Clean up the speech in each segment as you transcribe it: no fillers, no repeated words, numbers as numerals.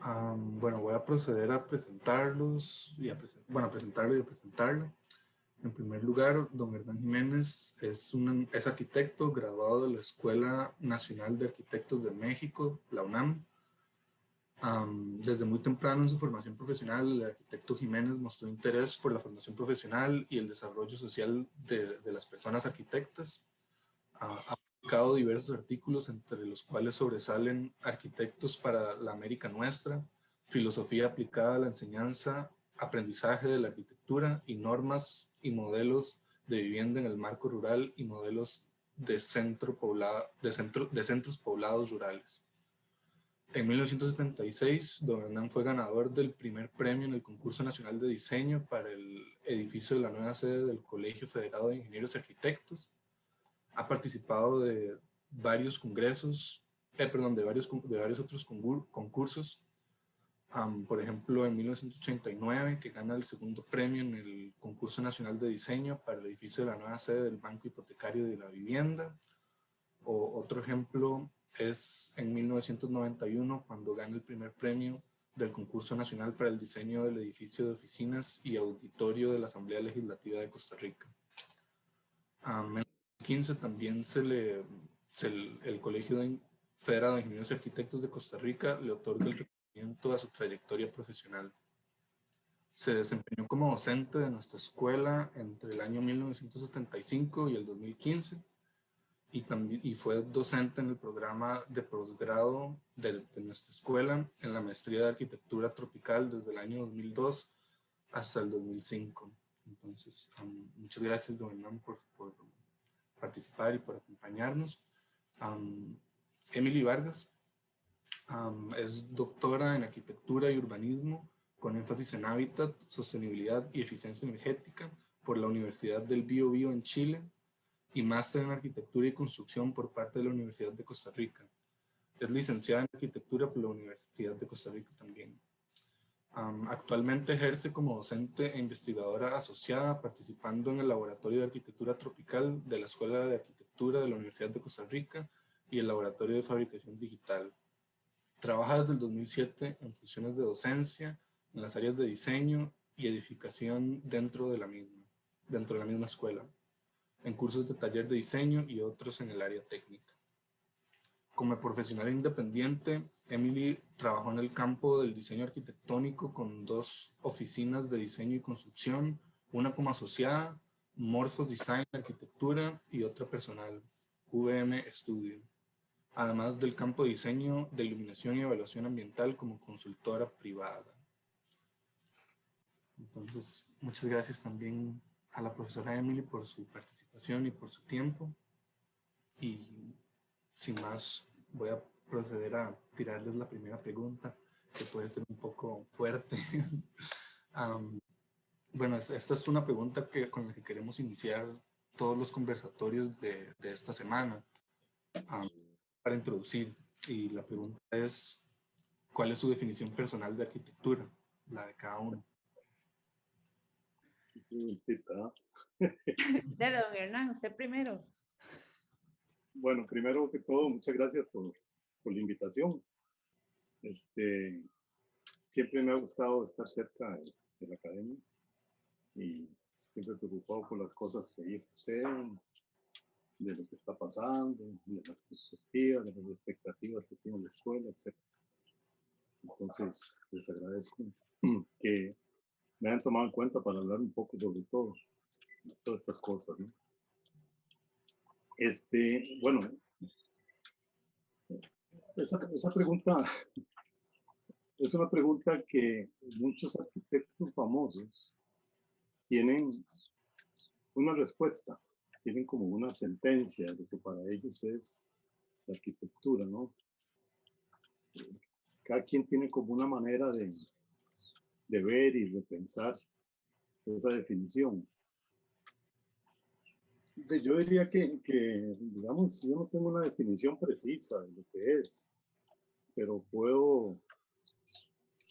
Bueno, voy a proceder a presentarlos y a presentarlo y a presentarlo. En primer lugar, don Hernán Jiménez es arquitecto graduado de la Escuela Nacional de Arquitectos de México, la UNAM. Desde muy temprano en su formación profesional, el arquitecto Jiménez mostró interés por la formación profesional y el desarrollo social de las personas arquitectas. Ha publicado diversos artículos, entre los cuales sobresalen Arquitectos para la América Nuestra, Filosofía aplicada a la enseñanza, Aprendizaje de la arquitectura y normas y modelos de vivienda en el marco rural y modelos de centros poblados rurales. En 1976, don Hernán fue ganador del primer premio en el Concurso Nacional de Diseño para el edificio de la nueva sede del Colegio Federado de Ingenieros y Arquitectos. Ha participado de varios congresos, de varios otros concursos. Por ejemplo, en 1989, que gana el segundo premio en el Concurso Nacional de Diseño para el edificio de la nueva sede del Banco Hipotecario de la Vivienda. O otro ejemplo es en 1991, cuando gana el primer premio del Concurso Nacional para el Diseño del Edificio de Oficinas y Auditorio de la Asamblea Legislativa de Costa Rica. En 2015 también el Colegio Federado de Ingenieros y Arquitectos de Costa Rica le otorga el reconocimiento a su trayectoria profesional. Se desempeñó como docente de nuestra escuela entre el año 1975 y el 2015 y fue docente en el programa de posgrado de nuestra escuela en la maestría de arquitectura tropical desde el año 2002 hasta el 2005. Entonces, muchas gracias, don Hernán, por participar y por acompañarnos. Emily Vargas es doctora en arquitectura y urbanismo con énfasis en hábitat, sostenibilidad y eficiencia energética por la Universidad del Biobío en Chile y máster en arquitectura y construcción por parte de la Universidad de Costa Rica. Es licenciada en arquitectura por la Universidad de Costa Rica también. Actualmente ejerce como docente e investigadora asociada, participando en el Laboratorio de Arquitectura Tropical de la Escuela de Arquitectura de la Universidad de Costa Rica y el Laboratorio de Fabricación Digital. Trabaja desde el 2007 en funciones de docencia en las áreas de diseño y edificación dentro de la misma escuela, en cursos de taller de diseño y otros en el área técnica. Como profesional independiente, Emily trabajó en el campo del diseño arquitectónico con 2 oficinas de diseño y construcción, una como asociada, Morphos Design Arquitectura, y otra personal, VM Studio. Además del campo de diseño de iluminación y evaluación ambiental como consultora privada. Entonces, muchas gracias también a la profesora Emily por su participación y por su tiempo. Y sin más, voy a proceder a tirarles la primera pregunta, que puede ser un poco fuerte. Bueno, esta es una pregunta con la que queremos iniciar todos los conversatorios de esta semana para introducir. Y la pregunta es, ¿cuál es su definición personal de arquitectura? La de cada uno. Dale, don Hernán, usted primero. Bueno, primero que todo, muchas gracias por la invitación. Siempre me ha gustado estar cerca de la academia y siempre preocupado por las cosas que ahí suceden, de lo que está pasando, de las perspectivas, de las expectativas que tiene la escuela, etc. Entonces, les agradezco que me hayan tomado en cuenta para hablar un poco sobre todas estas cosas, ¿no? Bueno, esa pregunta es una pregunta que muchos arquitectos famosos tienen una respuesta, tienen como una sentencia de lo que para ellos es la arquitectura, ¿no? Cada quien tiene como una manera de ver y repensar esa definición. Yo diría que, digamos, yo no tengo una definición precisa de lo que es, pero puedo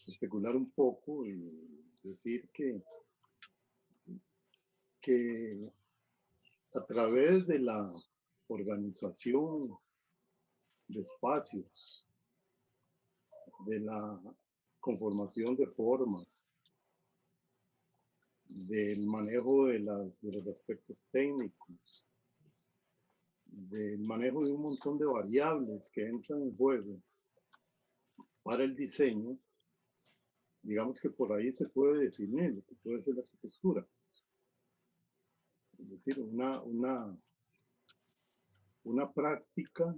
especular un poco y decir que a través de la organización de espacios, de la conformación de formas, del manejo de los aspectos técnicos, del manejo de un montón de variables que entran en juego para el diseño, digamos que por ahí se puede definir lo que puede ser la arquitectura. Es decir, una práctica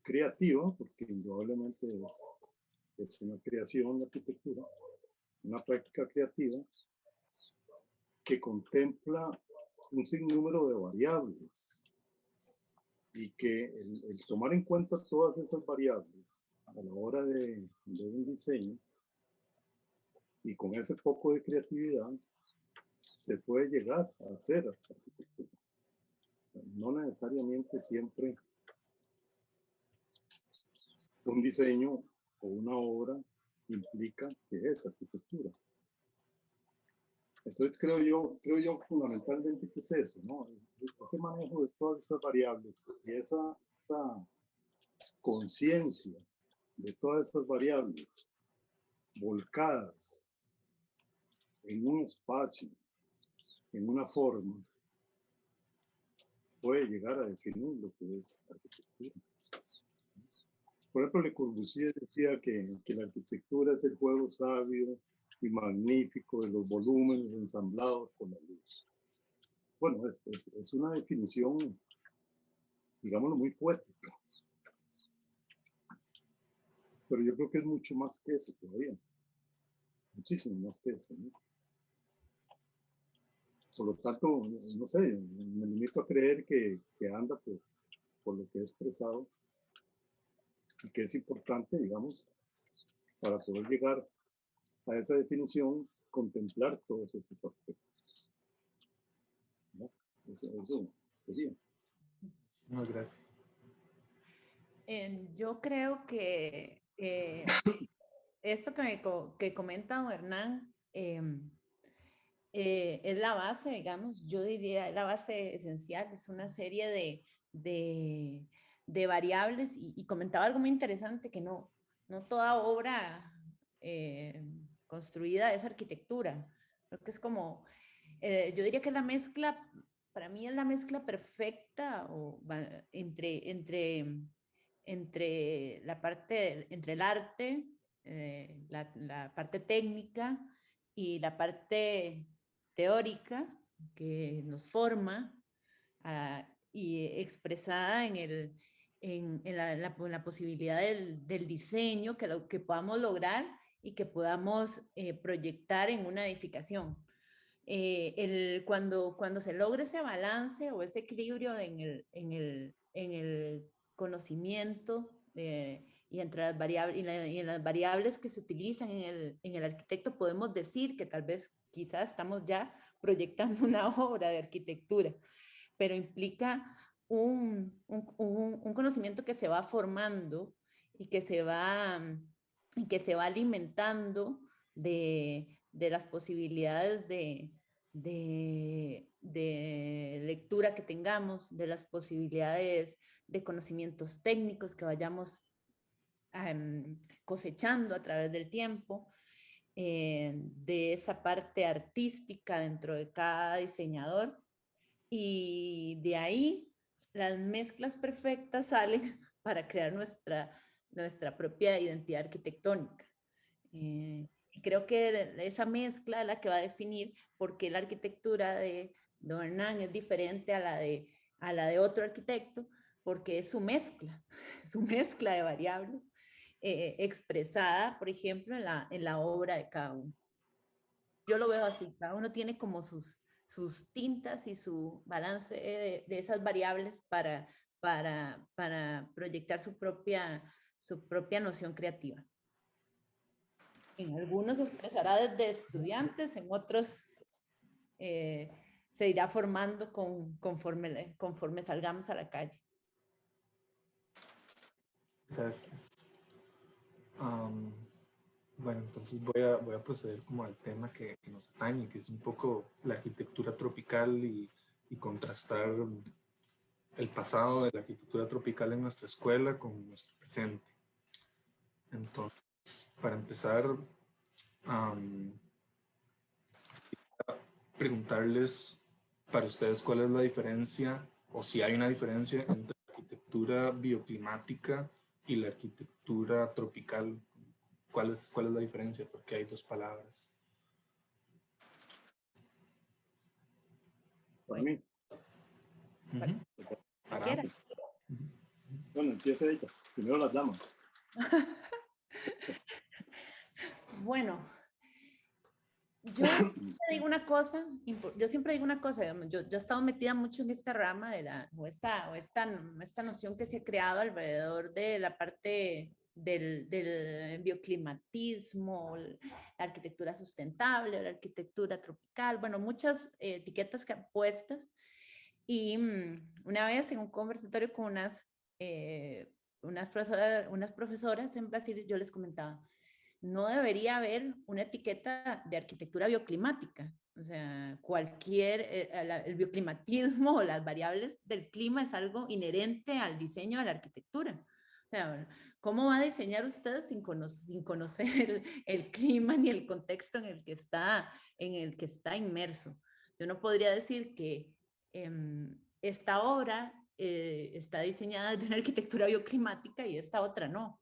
creativa, porque indudablemente es una creación de arquitectura, una práctica creativa que contempla un sinnúmero de variables y que el tomar en cuenta todas esas variables a la hora de un diseño y con ese poco de creatividad se puede llegar a hacer arquitectura. No necesariamente siempre un diseño o una obra implica que es arquitectura. Entonces creo yo fundamentalmente que es eso, ¿no? Ese manejo de todas esas variables y esa conciencia de todas esas variables volcadas en un espacio, en una forma, puede llegar a definir lo que es arquitectura. Por ejemplo, Le Corbusier decía que la arquitectura es el juego sabio y magnífico de los volúmenes ensamblados por la luz. Bueno, es una definición, digámoslo, muy poética. Pero yo creo que es mucho más que eso todavía. Muchísimo más que eso, ¿no? Por lo tanto, no sé, me limito a creer que anda por lo que he expresado y que es importante, digamos, para poder llegar a esa definición, contemplar todos esos aspectos, ¿no? Eso sería. Muchísimas gracias. Yo creo que esto que comenta don Hernán es la base, digamos, yo diría, es la base esencial, es una serie de variables y comentaba algo muy interesante, que no toda obra construida es arquitectura, creo que es como, yo diría que la mezcla, para mí es la mezcla perfecta entre la parte, entre el arte, la parte técnica y la parte teórica que nos forma y expresada en la posibilidad del diseño que podamos lograr y que podamos proyectar en una edificación. Cuando se logra ese balance o ese equilibrio en el conocimiento y entre las variables y en las variables que se utilizan en el arquitecto, podemos decir que tal vez quizás estamos ya proyectando una obra de arquitectura, pero implica un conocimiento que se va formando y que se va alimentando de las posibilidades de lectura que tengamos, de las posibilidades de conocimientos técnicos que vayamos cosechando a través del tiempo, de esa parte artística dentro de cada diseñador, y de ahí las mezclas perfectas salen para crear nuestra propia identidad arquitectónica. Y creo que esa mezcla es la que va a definir por qué la arquitectura de don Hernán es diferente a la de otro arquitecto, porque es su mezcla, su mezcla de variables expresada, por ejemplo, en la obra de cada uno. Yo lo veo así, cada uno tiene como sus tintas y su balance de esas variables para proyectar su propia noción creativa. En algunos se expresará desde estudiantes, en otros se irá formando conforme salgamos a la calle. Gracias. Bueno, entonces voy a proceder como al tema que nos atañe, que es un poco la arquitectura tropical y contrastar el pasado de la arquitectura tropical en nuestra escuela con nuestro presente. Entonces, para empezar, preguntarles para ustedes cuál es la diferencia, o si hay una diferencia entre la arquitectura bioclimática y la arquitectura tropical. ¿Cuál es la diferencia? Porque hay dos palabras. Para mí. Para ¿Quiera? ambos. Bueno, empieza ella. Primero las damas. Bueno, yo siempre digo una cosa, digamos, yo he estado metida mucho en esta rama de esta noción que se ha creado alrededor de la parte del bioclimatismo, la arquitectura sustentable, la arquitectura tropical, bueno, muchas etiquetas que han puestas. Y una vez en un conversatorio con unas profesoras en Brasil, yo les comentaba, no debería haber una etiqueta de arquitectura bioclimática. O sea, el bioclimatismo o las variables del clima es algo inherente al diseño de la arquitectura. O sea, ¿cómo va a diseñar usted sin conocer el clima ni el contexto en el que está inmerso? Yo no podría decir que esta obra está diseñada de una arquitectura bioclimática y esta otra no.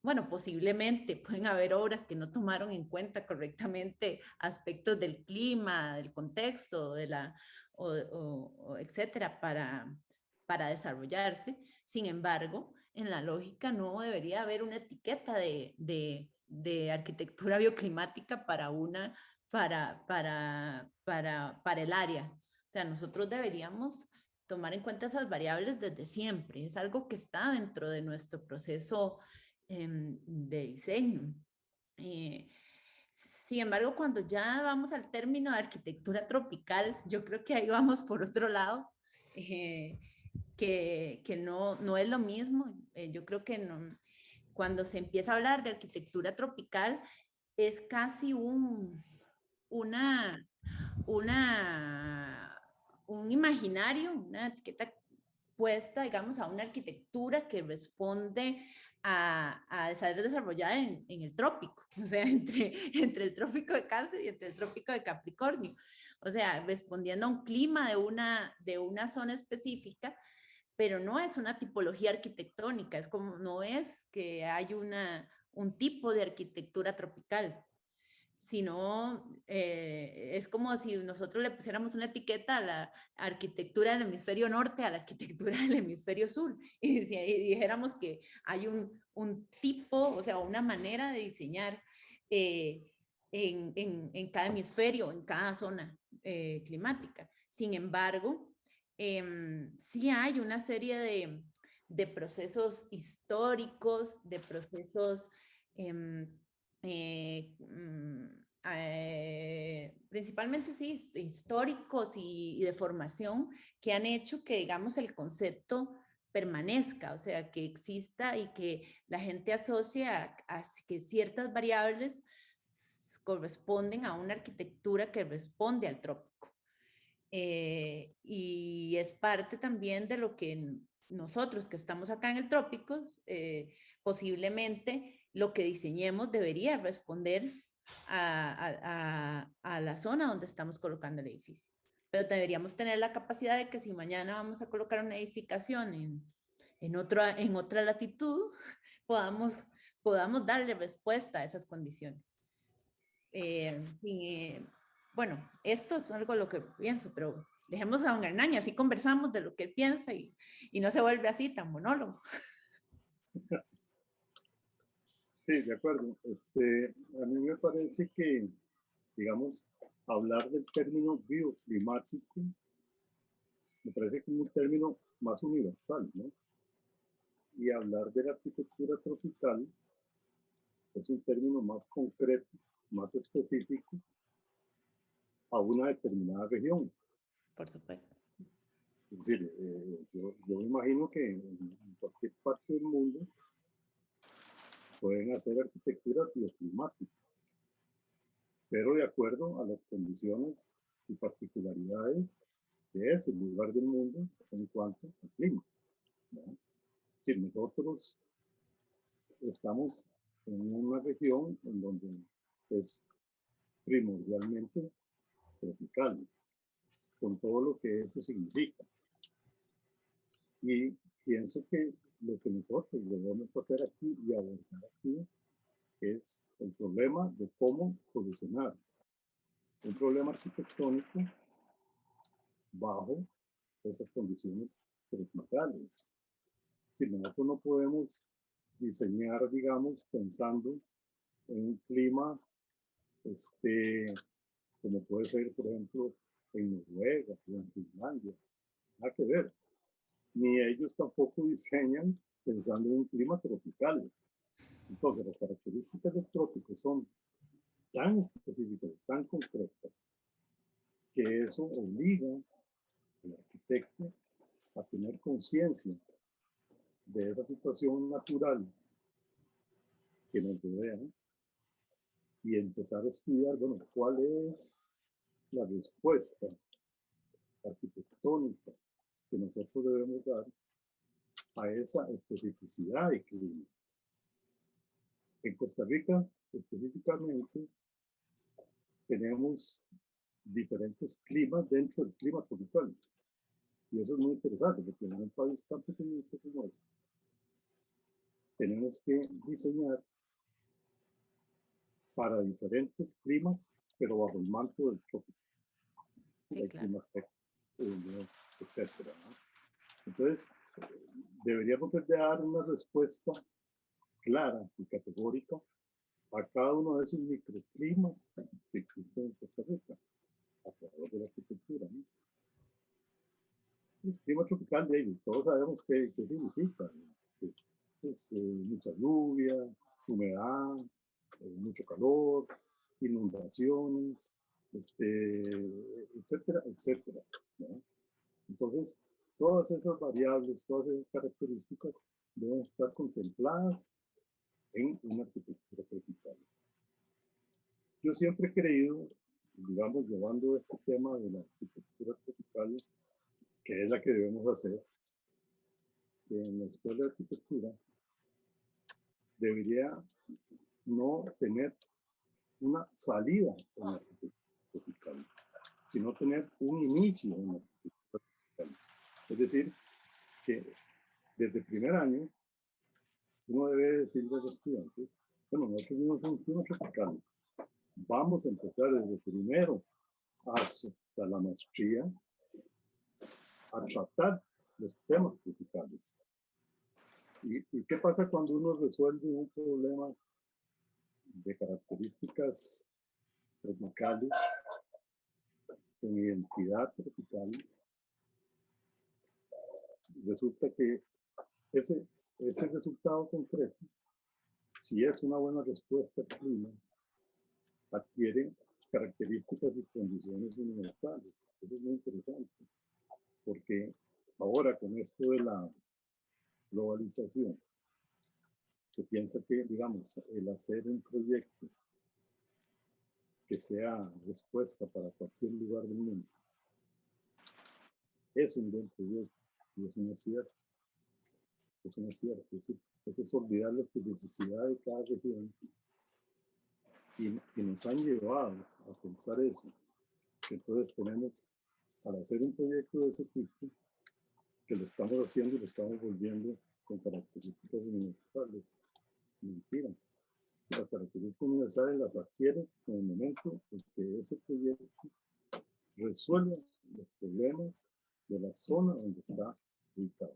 Bueno, posiblemente pueden haber obras que no tomaron en cuenta correctamente aspectos del clima, del contexto, etcétera, para desarrollarse. Sin embargo, en la lógica no debería haber una etiqueta de arquitectura bioclimática para el área. O sea, nosotros deberíamos tomar en cuenta esas variables desde siempre. Es algo que está dentro de nuestro proceso de diseño. Sin embargo, cuando ya vamos al término de arquitectura tropical, yo creo que ahí vamos por otro lado, que no es lo mismo. Yo creo que no, cuando se empieza a hablar de arquitectura tropical, es casi una, un imaginario, una etiqueta puesta, digamos, a una arquitectura que responde a estar desarrollada en el trópico, o sea, entre el trópico de Cáncer y entre el trópico de Capricornio. O sea, respondiendo a un clima de una zona específica, pero no es una tipología arquitectónica, es como, no es que hay un tipo de arquitectura tropical, sino es como si nosotros le pusiéramos una etiqueta a la arquitectura del hemisferio norte, a la arquitectura del hemisferio sur, y dijéramos que hay un tipo, o sea, una manera de diseñar en cada hemisferio, en cada zona climática. Sin embargo, sí hay una serie de procesos históricos, de procesos principalmente sí, históricos y de formación que han hecho que, digamos, el concepto permanezca, o sea, que exista y que la gente asocia a que ciertas variables corresponden a una arquitectura que responde al trópico. Y es parte también de lo que nosotros que estamos acá en el trópicos, posiblemente lo que diseñemos debería responder a la zona donde estamos colocando el edificio. Pero deberíamos tener la capacidad de que si mañana vamos a colocar una edificación en otra latitud, podamos darle respuesta a esas condiciones. Bueno, esto es algo lo que pienso, pero dejemos a don Hernán y así conversamos de lo que él piensa y no se vuelve así tan monólogo. Sí, de acuerdo. A mí me parece que, digamos, hablar del término bioclimático me parece que es un término más universal, ¿no? Y hablar de la arquitectura tropical es un término más concreto, más específico a una determinada región. Por supuesto. Es decir, yo me imagino que en cualquier parte del mundo pueden hacer arquitectura bioclimática, pero de acuerdo a las condiciones y particularidades de ese lugar del mundo en cuanto al clima, ¿no? Si nosotros estamos en una región en donde es primordialmente tropical, con todo lo que eso significa. Y pienso que lo que nosotros debemos hacer aquí y abordar aquí es el problema de cómo solucionar un problema arquitectónico bajo esas condiciones tropicales. Si nosotros no podemos diseñar, digamos, pensando en un clima como puede ser, por ejemplo, en Noruega o en Finlandia, nada que ver. Ni ellos tampoco diseñan pensando en un clima tropical. Entonces, las características del trópico son tan específicas, tan concretas, que eso obliga al arquitecto a tener conciencia de esa situación natural que nos rodea y empezar a estudiar, bueno, cuál es la respuesta arquitectónica que nosotros debemos dar a esa especificidad de clima. En Costa Rica, específicamente, tenemos diferentes climas dentro del clima tropical. Y eso es muy interesante, porque en un país tan pequeñito como este, tenemos que diseñar para diferentes climas, pero bajo el manto del trópico. Sí, hay claro. climas secos, etcétera, ¿no? Entonces, deberíamos de dar una respuesta clara y categórica a cada uno de esos microclimas que existen en Costa Rica, a través de la arquitectura, ¿no? El clima tropical de ellos, todos sabemos qué significa. Es mucha lluvia, humedad, mucho calor, inundaciones, etcétera, etcétera, ¿no? Entonces, todas esas variables, todas esas características deben estar contempladas en una arquitectura tropical. Yo siempre he creído, digamos, llevando este tema de la arquitectura tropical, que es la que debemos hacer, que en la escuela de arquitectura debería no tener una salida en la arquitectura tropical, sino tener un inicio en la arquitectura tropical. Es decir, que desde el primer año uno debe decirle a los estudiantes, bueno, nosotros vivimos un clima tropical, vamos a empezar desde primero hasta la maestría a tratar los temas tropicales. ¿Y qué pasa cuando uno resuelve un problema de características tropicales, con identidad tropical? Resulta que ese resultado concreto, si es una buena respuesta al clima, adquiere características y condiciones universales. Eso es muy interesante, porque ahora con esto de la globalización, se piensa que, digamos, el hacer un proyecto que sea respuesta para cualquier lugar del mundo es un buen proyecto, y eso no es cierto. Eso no es cierto. Eso es olvidar la especificidad de cada región. Y nos han llevado a pensar eso. Entonces tenemos, al hacer un proyecto de ese tipo, que lo estamos haciendo y lo estamos volviendo con características universales. Mentira. Las características universales las adquiere en el momento en que ese proyecto resuelve los problemas de la zona donde está ubicado.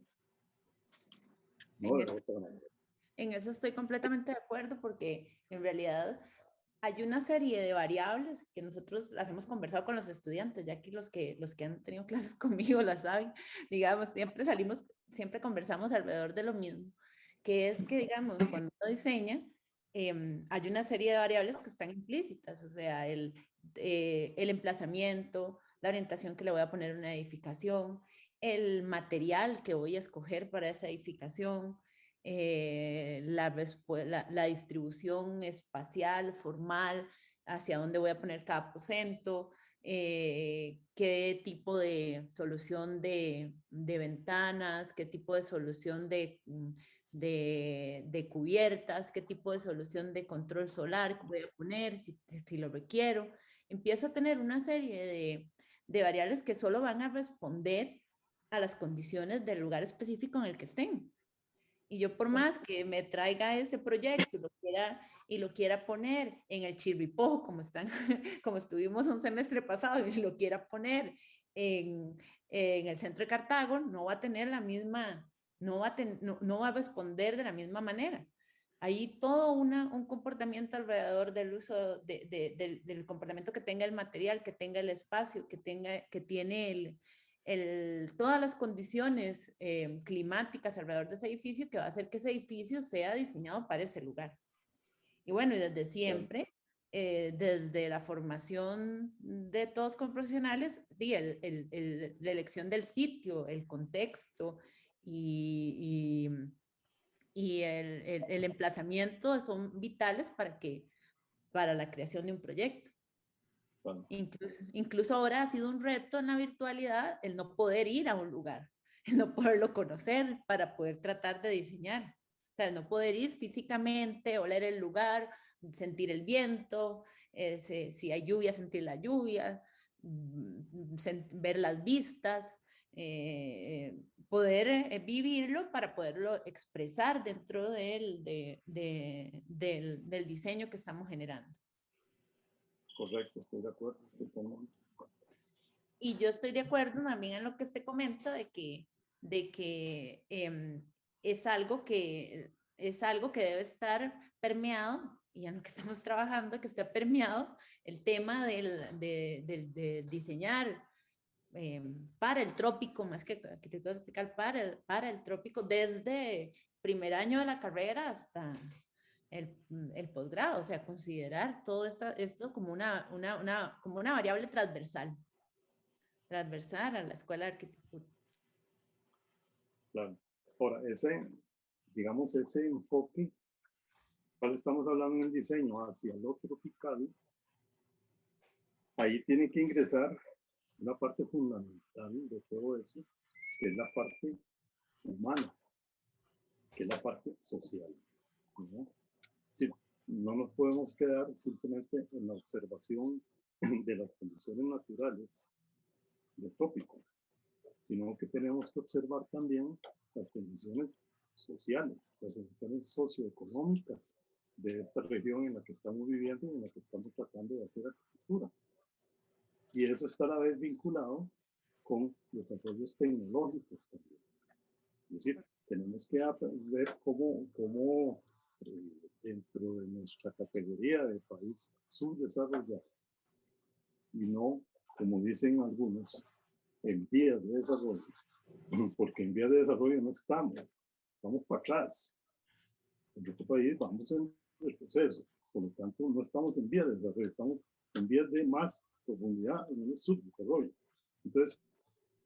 No de otra manera. En eso estoy completamente de acuerdo, porque en realidad hay una serie de variables que nosotros las hemos conversado con los estudiantes, ya que los que han tenido clases conmigo las saben, digamos, siempre conversamos alrededor de lo mismo, que es que, digamos, cuando uno diseña, hay una serie de variables que están implícitas, o sea, el emplazamiento, la orientación que le voy a poner a una edificación, el material que voy a escoger para esa edificación, la distribución espacial, formal, hacia dónde voy a poner cada aposento, qué tipo de solución de ventanas, qué tipo de solución de cubiertas, qué tipo de solución de control solar voy a poner, si lo requiero. Empiezo a tener una serie de variables que solo van a responder a las condiciones del lugar específico en el que estén. Y yo por más que me traiga ese proyecto y lo quiera poner en el Chirripó, como estuvimos un semestre pasado, y lo quiera poner en el centro de Cartago, no va a tener la misma, no va a responder de la misma manera. Hay todo un comportamiento alrededor del uso del comportamiento que tenga el material, que tenga el espacio, que tiene todas las condiciones climáticas alrededor de ese edificio que va a hacer que ese edificio sea diseñado para ese lugar. Y bueno, y desde siempre, desde la formación de todos como profesionales, la elección del sitio, el contexto y el emplazamiento son vitales para la creación de un proyecto. Bueno, Incluso ahora ha sido un reto en la virtualidad el no poder ir a un lugar, el no poderlo conocer para poder tratar de diseñar. O sea, el no poder ir físicamente, oler el lugar, sentir el viento, si hay lluvia, sentir la lluvia, ver las vistas, poder vivirlo para poderlo expresar dentro del diseño que estamos generando. correcto, estoy de acuerdo. Y yo estoy de acuerdo también en lo que usted comenta de que es algo que debe estar permeado, y en lo que estamos trabajando, que esté permeado el tema de diseñar para el trópico, más que arquitectura tropical, para el trópico, desde primer año de la carrera hasta el posgrado, o sea, considerar todo esto como como una variable transversal a la escuela de arquitectura. Claro. Ahora, digamos, ese enfoque, cuando estamos hablando en el diseño hacia lo tropical, ahí tiene que ingresar una parte fundamental de todo eso, que es la parte humana, que es la parte social, ¿no? Sí, no nos podemos quedar simplemente en la observación de las condiciones naturales del trópico, sino que tenemos que observar también las condiciones sociales, las condiciones socioeconómicas de esta región en la que estamos viviendo y en la que estamos tratando de hacer arquitectura. Y eso está a la vez vinculado con desarrollos tecnológicos también. Es decir, tenemos que ver cómo dentro de nuestra categoría de país subdesarrollado, y no, como dicen algunos, en vías de desarrollo, porque en vías de desarrollo no estamos para atrás. En este país vamos en el proceso, por lo tanto no estamos en vías de desarrollo, estamos en vías de más profundidad en el subdesarrollo. Entonces,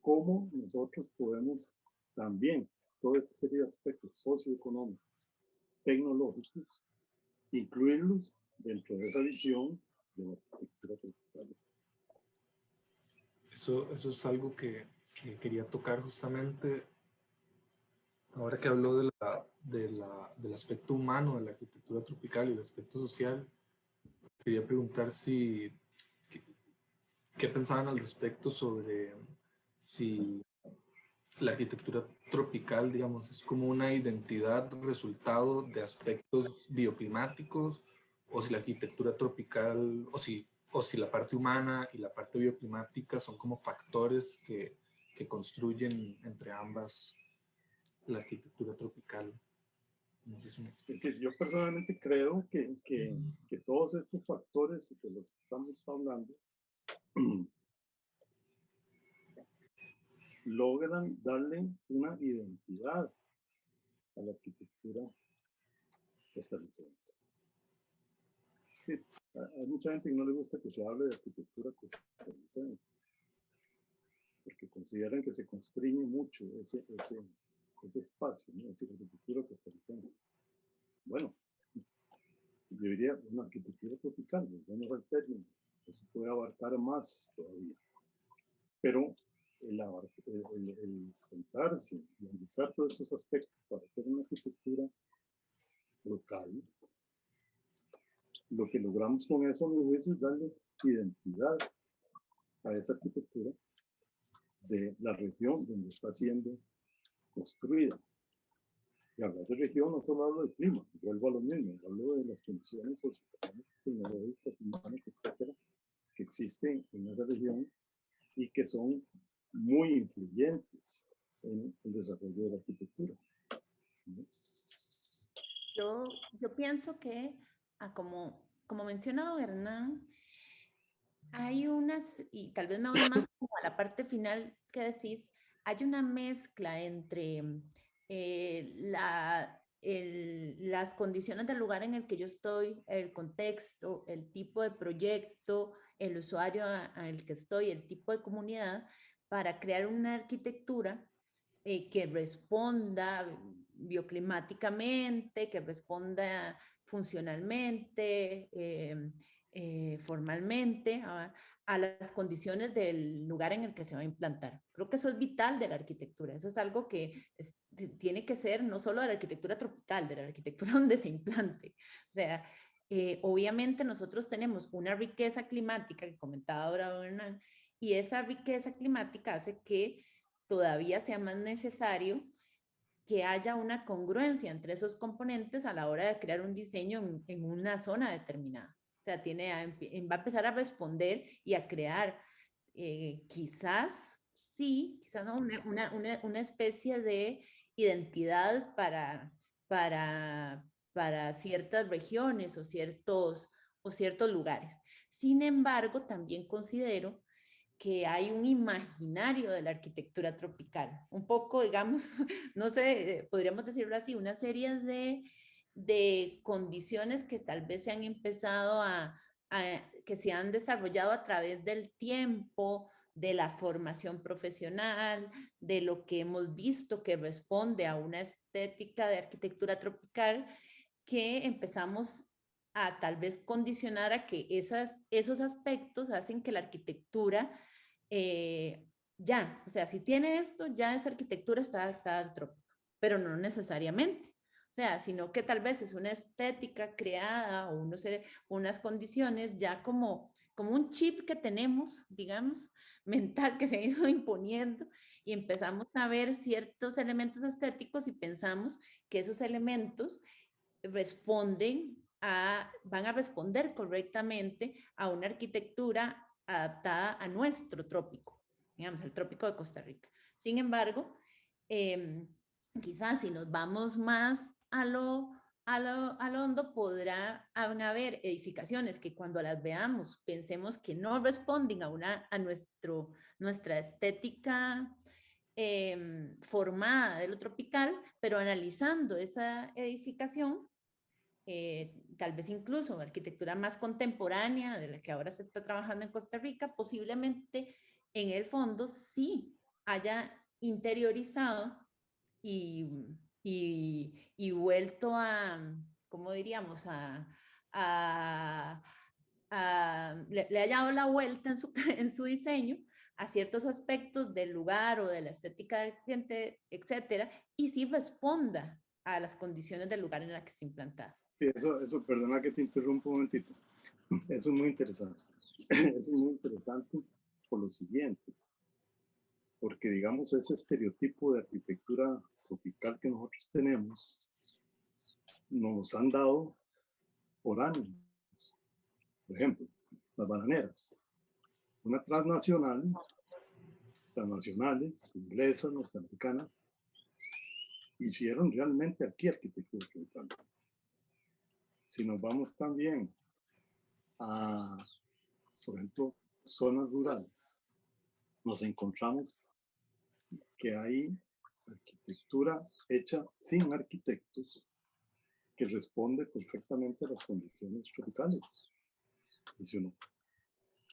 ¿cómo nosotros podemos también toda esta serie de aspectos socioeconómicos, tecnológicos, incluirlos dentro de esa visión de la arquitectura tropical? Eso es algo que quería tocar justamente ahora que habló del aspecto humano de la arquitectura tropical y el aspecto social. Quería preguntar qué pensaban al respecto sobre si la arquitectura tropical, digamos, es como una identidad resultado de aspectos bioclimáticos, o si la arquitectura tropical, o si la parte humana y la parte bioclimática son como factores que construyen entre ambas la arquitectura tropical. No sé si me explico. Es decir, yo personalmente creo que todos estos factores de los que estamos hablando logran darle una identidad a la arquitectura costarricense. Sí, hay mucha gente que no le gusta que se hable de arquitectura costarricense, porque consideran que se constriñe mucho ese espacio, ¿no? Es decir, arquitectura costarricense. Bueno, yo diría una arquitectura tropical, volvemos al término, eso puede abarcar más todavía. Pero el sentarse y analizar todos estos aspectos para hacer una arquitectura local, lo que logramos con eso, a mi juicio, es darle identidad a esa arquitectura de la región donde está siendo construida. Y hablar de región no solo hablo de clima, vuelvo a lo mismo, hablo de las condiciones socioeconómicas, tecnológicas, humanas, etcétera, que existen en esa región y que son muy influyentes en el desarrollo de la arquitectura. Yo pienso que, como mencionado Hernán, hay unas, y tal vez me voy más como a la parte final que decís, hay una mezcla entre las condiciones del lugar en el que yo estoy, el contexto, el tipo de proyecto, el usuario al que estoy, el tipo de comunidad, para crear una arquitectura que responda bioclimáticamente, que responda funcionalmente, formalmente a las condiciones del lugar en el que se va a implantar. Creo que eso es vital de la arquitectura. Eso es algo que tiene que ser no solo de la arquitectura tropical, de la arquitectura donde se implante. O sea, obviamente nosotros tenemos una riqueza climática que comentaba ahora Hernán, y esa riqueza climática hace que todavía sea más necesario que haya una congruencia entre esos componentes a la hora de crear un diseño en una zona determinada. O sea, va a empezar a responder y a crear quizás, sí, quizás no, una especie de identidad para ciertas regiones o ciertos lugares. Sin embargo, también considero que hay un imaginario de la arquitectura tropical, un poco, digamos, no sé, podríamos decirlo así, una serie de condiciones que tal vez se han empezado que se han desarrollado a través del tiempo, de la formación profesional, de lo que hemos visto que responde a una estética de arquitectura tropical, que empezamos a tal vez condicionar a que esos aspectos hacen que la arquitectura ya, o sea, si tiene esto, ya esa arquitectura está adaptada al trópico, pero no necesariamente. O sea, sino que tal vez es una estética creada o unas condiciones ya como un chip que tenemos, digamos, mental que se ha ido imponiendo y empezamos a ver ciertos elementos estéticos y pensamos que esos elementos van a responder correctamente a una arquitectura adaptada a nuestro trópico, digamos, el trópico de Costa Rica. Sin embargo, quizás si nos vamos más a lo hondo, van a haber edificaciones que cuando las veamos pensemos que no responden a nuestra estética formada de lo tropical, pero analizando esa edificación, tal vez incluso arquitectura más contemporánea de la que ahora se está trabajando en Costa Rica, posiblemente en el fondo sí haya interiorizado y vuelto ¿cómo diríamos? Le haya dado la vuelta en su diseño a ciertos aspectos del lugar o de la estética del cliente, etcétera, y sí responda a las condiciones del lugar en la que está implantada. Sí, eso, perdona que te interrumpa un momentito. Eso es muy interesante. Eso es muy interesante por lo siguiente. Porque, digamos, ese estereotipo de arquitectura tropical que nosotros tenemos, nos han dado por años. Por ejemplo, las bananeras. Una transnacionales, inglesas, norteamericanas, hicieron realmente aquí arquitectura tropical. Si nos vamos también a, por ejemplo, zonas rurales, nos encontramos que hay arquitectura hecha sin arquitectos que responde perfectamente a las condiciones tropicales. Dice uno,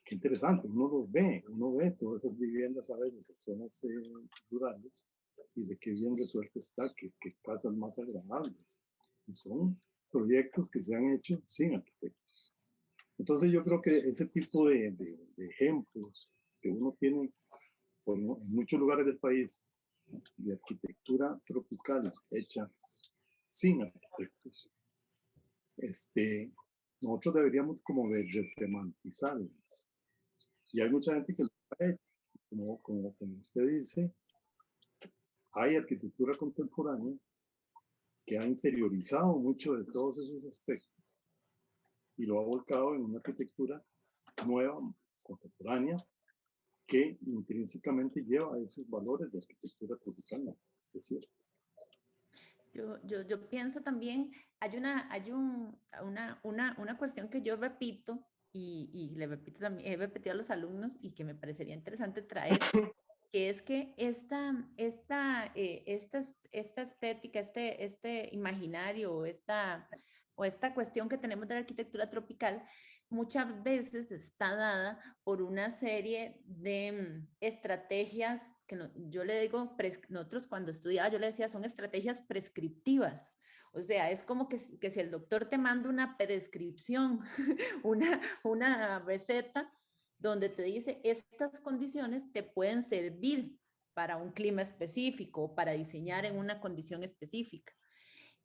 qué interesante, uno ve todas esas viviendas a veces en zonas rurales y dice que bien resuelto está, que casas más agradables. Y son proyectos que se han hecho sin arquitectos. Entonces yo creo que ese tipo de ejemplos que uno tiene en muchos lugares del país de arquitectura tropical hecha sin arquitectos, nosotros deberíamos como de ressemantizarlas. Y hay mucha gente que lo ha hecho, como usted dice, hay arquitectura contemporánea que ha interiorizado mucho de todos esos aspectos y lo ha volcado en una arquitectura nueva, contemporánea, que intrínsecamente lleva esos valores de arquitectura tropical, es cierto. Yo pienso también, hay una cuestión que yo repito y le repito también, he repetido a los alumnos y que me parecería interesante traer, que es que esta estética, este imaginario o esta cuestión que tenemos de la arquitectura tropical muchas veces está dada por una serie de estrategias que yo le digo, nosotros cuando estudiaba yo le decía, son estrategias prescriptivas. O sea, es como que si el doctor te manda una prescripción, una receta, donde te dice, estas condiciones te pueden servir para un clima específico, para diseñar en una condición específica.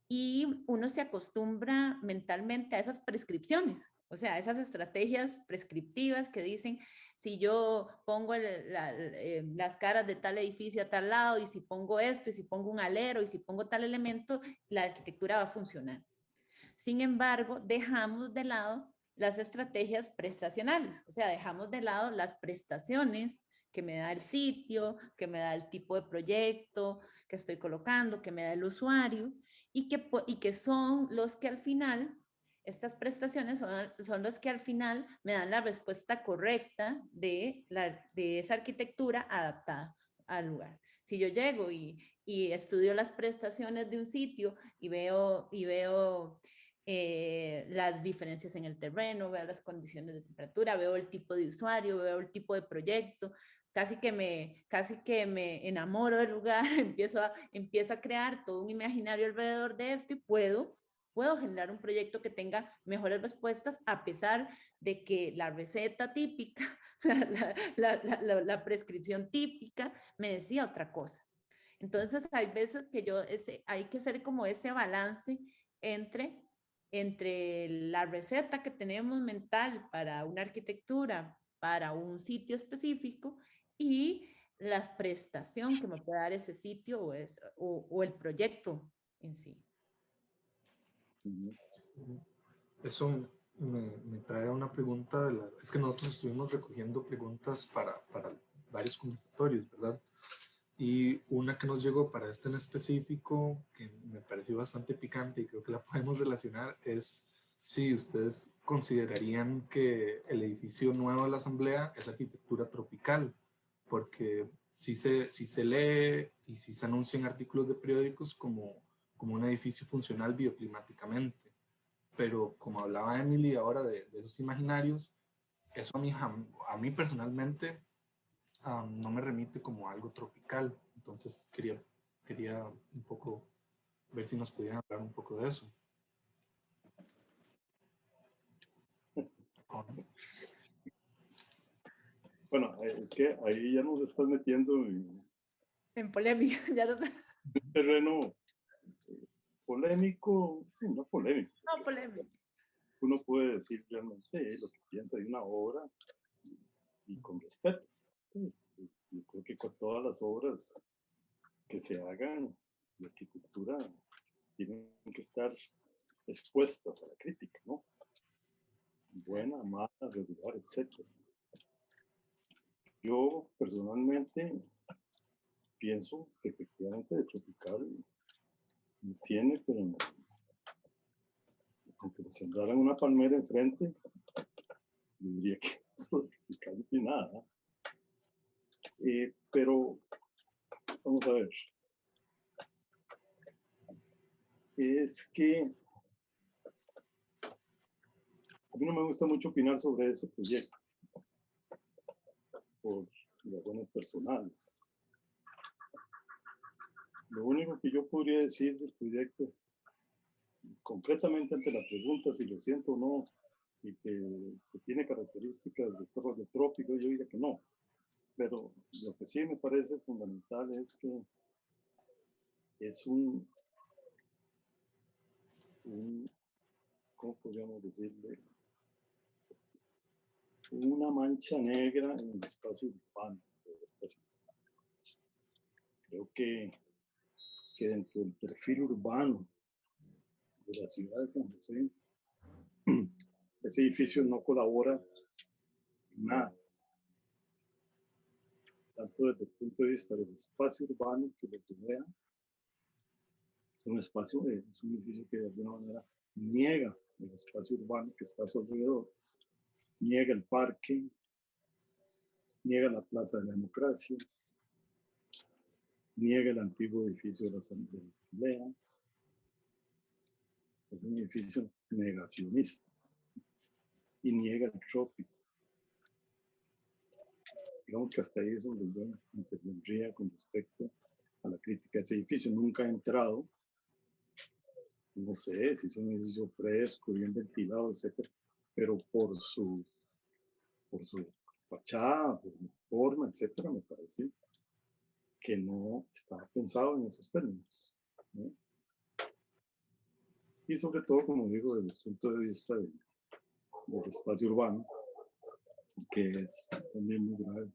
Y uno se acostumbra mentalmente a esas prescripciones, o sea, esas estrategias prescriptivas que dicen, si yo pongo las caras de tal edificio a tal lado, y si pongo esto, y si pongo un alero, y si pongo tal elemento, la arquitectura va a funcionar. Sin embargo, dejamos de lado las estrategias prestacionales, o sea, dejamos de lado las prestaciones que me da el sitio, que me da el tipo de proyecto que estoy colocando, que me da el usuario, y que son los que al final, estas prestaciones son los que al final me dan la respuesta correcta de esa arquitectura adaptada al lugar. Si yo llego y estudio las prestaciones de un sitio y veo las diferencias en el terreno, veo las condiciones de temperatura, veo el tipo de usuario, veo el tipo de proyecto, casi que me enamoro del lugar, empiezo a crear todo un imaginario alrededor de esto y puedo generar un proyecto que tenga mejores respuestas a pesar de que la receta típica, la prescripción típica me decía otra cosa. Entonces hay veces que hay que hacer como ese balance entre la receta que tenemos mental para una arquitectura, para un sitio específico y la prestación que me puede dar ese sitio o el proyecto en sí. Eso me trae una pregunta, es que nosotros estuvimos recogiendo preguntas para varios conversatorios, ¿verdad? Y una que nos llegó para este en específico, que me pareció bastante picante y creo que la podemos relacionar, es si ustedes considerarían que el edificio nuevo de la Asamblea es arquitectura tropical, porque si se lee y si se anuncian artículos de periódicos como un edificio funcional bioclimáticamente. Pero como hablaba Emily ahora de esos imaginarios, eso a mí personalmente no me remite como algo tropical. Entonces quería un poco ver si nos podían hablar un poco de eso. Bueno, es que ahí ya nos estás metiendo en polémica, ya no. Un terreno polémico, no polémico. No, polémico. Uno puede decir realmente lo que piensa de una obra y con respeto. Yo creo que con todas las obras que se hagan de arquitectura tienen que estar expuestas a la crítica, ¿no? Buena, mala, regular, etc. Yo personalmente pienso que efectivamente de tropical tiene, pero aunque me sembraran una palmera enfrente, diría que eso de tropical no tiene nada. Pero vamos a ver. Es que a mí no me gusta mucho opinar sobre ese proyecto por razones personales. Lo único que yo podría decir del proyecto, concretamente ante la pregunta si lo siento o no, y que tiene características de torres de trópico, yo diría que no. pero lo que sí me parece fundamental es que es ¿cómo podríamos decirle? Una mancha negra en el espacio urbano. Creo que dentro del perfil urbano de la ciudad de San José, ese edificio no colabora en nada, tanto desde el punto de vista del espacio urbano que lo rodea. Es un espacio, es un edificio que de alguna manera niega el espacio urbano que está a su alrededor, niega el parque, niega la Plaza de la Democracia, niega el antiguo edificio de la Asamblea. Es un edificio negacionista y niega el trópico. Digamos que hasta ahí es donde yo intervendría con respecto a la crítica de ese edificio. Nunca he entrado, no sé si es un edificio fresco, bien ventilado, etcétera, pero por su fachada, por su forma, etcétera, me parece que no estaba pensado en esos términos, ¿no? Y sobre todo, como digo, desde el punto de vista del espacio urbano, que es también muy grave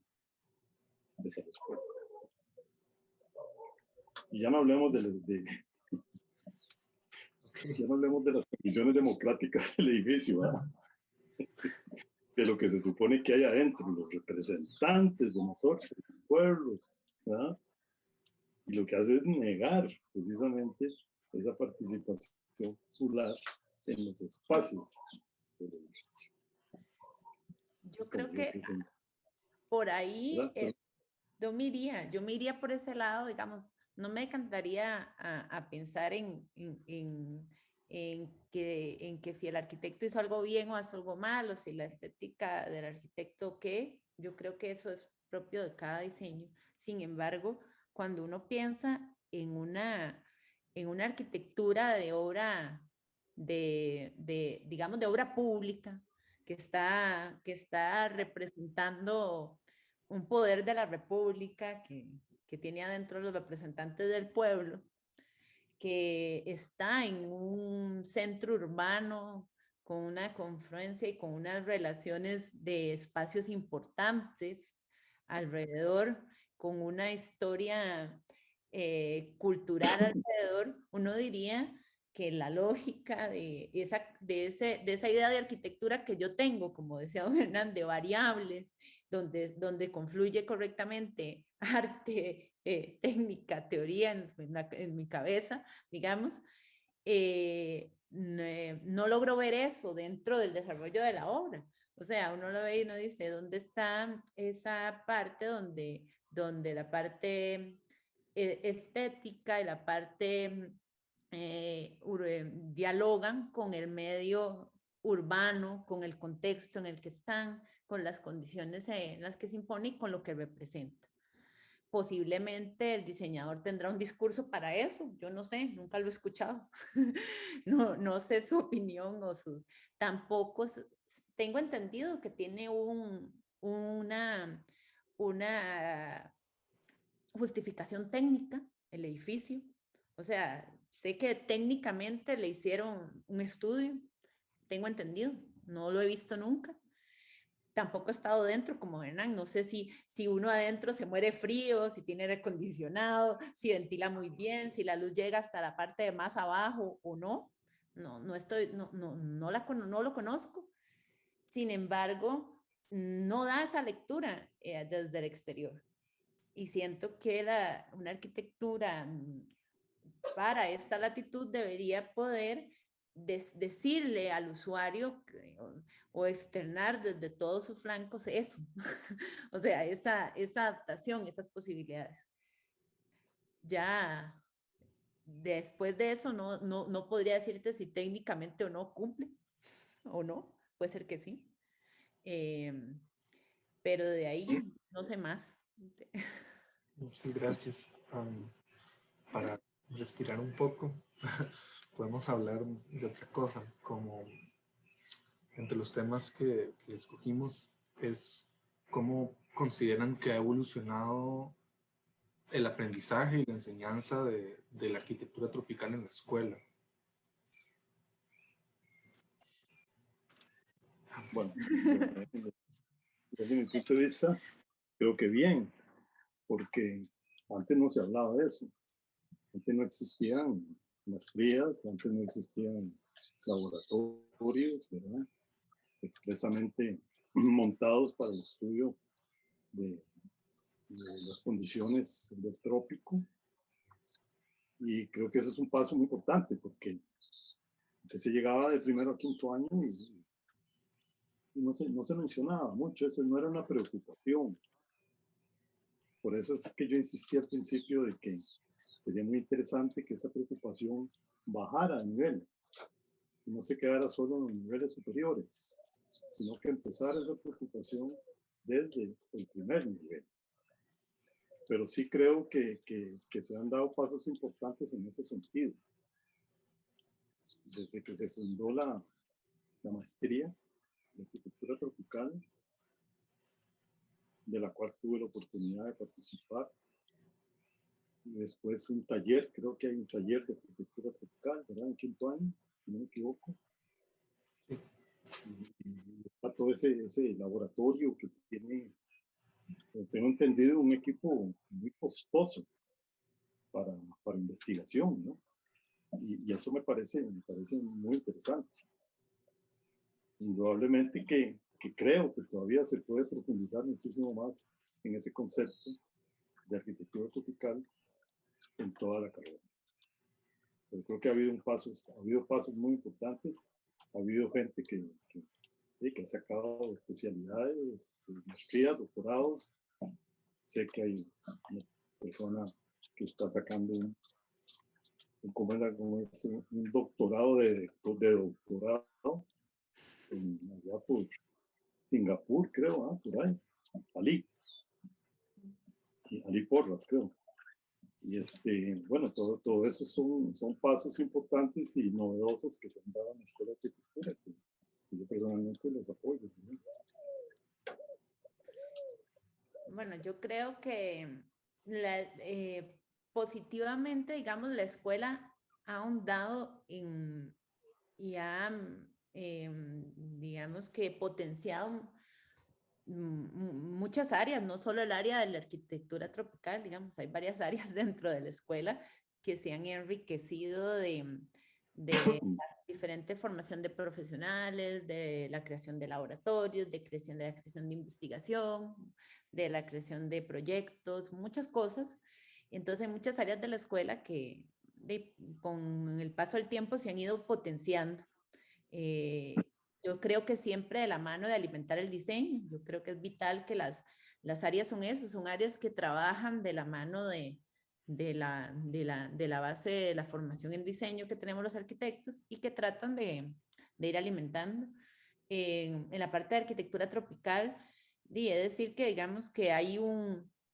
esa respuesta. Y ya no hablemos ya no hablemos de las condiciones democráticas del edificio, ¿verdad? De lo que se supone que hay adentro, los representantes de nosotros, del pueblo, ¿verdad? Y lo que hace es negar precisamente esa participación popular en los espacios del edificio. Yo creo que por ahí yo me iría por ese lado, digamos, no me encantaría a pensar en que si el arquitecto hizo algo bien o hizo algo mal, o si la estética del arquitecto qué, yo creo que eso es propio de cada diseño. Sin embargo, cuando uno piensa en una arquitectura de obra, digamos, de obra pública, que está representando un poder de la República que tiene adentro los representantes del pueblo, que está en un centro urbano con una confluencia y con unas relaciones de espacios importantes alrededor, con una historia cultural alrededor, uno diría que la lógica de esa idea de arquitectura que yo tengo, como decía don Hernán, de variables, donde confluye correctamente arte, técnica, teoría en mi cabeza, digamos, no logro ver eso dentro del desarrollo de la obra. O sea, uno lo ve y uno dice, ¿dónde está esa parte donde la parte estética y la parte dialogan con el medio urbano, con el contexto en el que están, con las condiciones en las que se impone y con lo que representa? Posiblemente el diseñador tendrá un discurso para eso, yo no sé, nunca lo he escuchado. No sé su opinión o sus... Tampoco tengo entendido que tiene una justificación técnica el edificio. O sea, sé que técnicamente le hicieron un estudio, tengo entendido, no lo he visto nunca. Tampoco he estado dentro como Hernán, no sé si uno adentro se muere frío, si tiene aire acondicionado, si ventila muy bien, si la luz llega hasta la parte de más abajo o no. No lo conozco. Sin embargo, no da esa lectura desde el exterior. Y siento que una arquitectura para esta latitud debería poder decirle al usuario o externar desde todos sus flancos eso. O sea, esa adaptación, esas posibilidades. Ya después de eso no podría decirte si técnicamente o no cumple o no, puede ser que sí. Pero de ahí no sé más. Sí, gracias. Para respirar un poco, podemos hablar de otra cosa, como entre los temas que escogimos es ¿Cómo consideran que ha evolucionado el aprendizaje y la enseñanza de la arquitectura tropical en la escuela? Bueno, desde mi punto de vista, creo que bien, porque antes no se hablaba de eso. Antes no existían maestrías, antes no existían laboratorios, ¿verdad? Expresamente montados para el estudio de, de las condiciones del trópico. Y creo que eso es un paso muy importante porque se llegaba de primero a quinto año y no se mencionaba mucho, eso no era una preocupación. Por eso es que yo insistí al principio de que sería muy interesante que esa preocupación bajara a nivel, y no se quedara solo en los niveles superiores, sino que empezara esa preocupación desde el primer nivel. Pero sí creo que se han dado pasos importantes en ese sentido. Desde que se fundó la maestría de arquitectura tropical, de la cual tuve la oportunidad de participar. Y después un taller, creo que hay un taller de arquitectura tropical, ¿verdad? En quinto año, si no me equivoco. Y está todo ese laboratorio que tiene, tengo entendido, un equipo muy costoso para investigación, ¿no? Y eso me parece muy interesante. Indudablemente que creo que todavía se puede profundizar muchísimo más en ese concepto de arquitectura tropical en toda la carrera. Pero creo que ha habido pasos muy importantes, ha habido gente que ha sacado especialidades, maestrías, doctorados. Sé que hay una persona que está sacando un doctorado de doctorado allá por Singapur, creo, por ahí, Ali Porras, creo. Y bueno, todo eso son pasos importantes y novedosos que se han dado en la Escuela de Arquitectura, que yo personalmente los apoyo. ¿No? Bueno, yo creo que positivamente, digamos, la escuela ha ahondado y ha, digamos que potenciado muchas áreas, no solo el área de la arquitectura tropical, digamos, hay varias áreas dentro de la escuela que se han enriquecido de diferente formación de profesionales, de la creación de laboratorios, de la creación de investigación, de la creación de proyectos, muchas cosas. Entonces hay muchas áreas de la escuela que con el paso del tiempo se han ido potenciando. Yo creo que siempre de la mano de alimentar el diseño, yo creo que es vital que las áreas son eso, son áreas que trabajan de la mano de la base de la formación en diseño que tenemos los arquitectos y que tratan de ir alimentando. En la parte de arquitectura tropical, he de decir que digamos que hay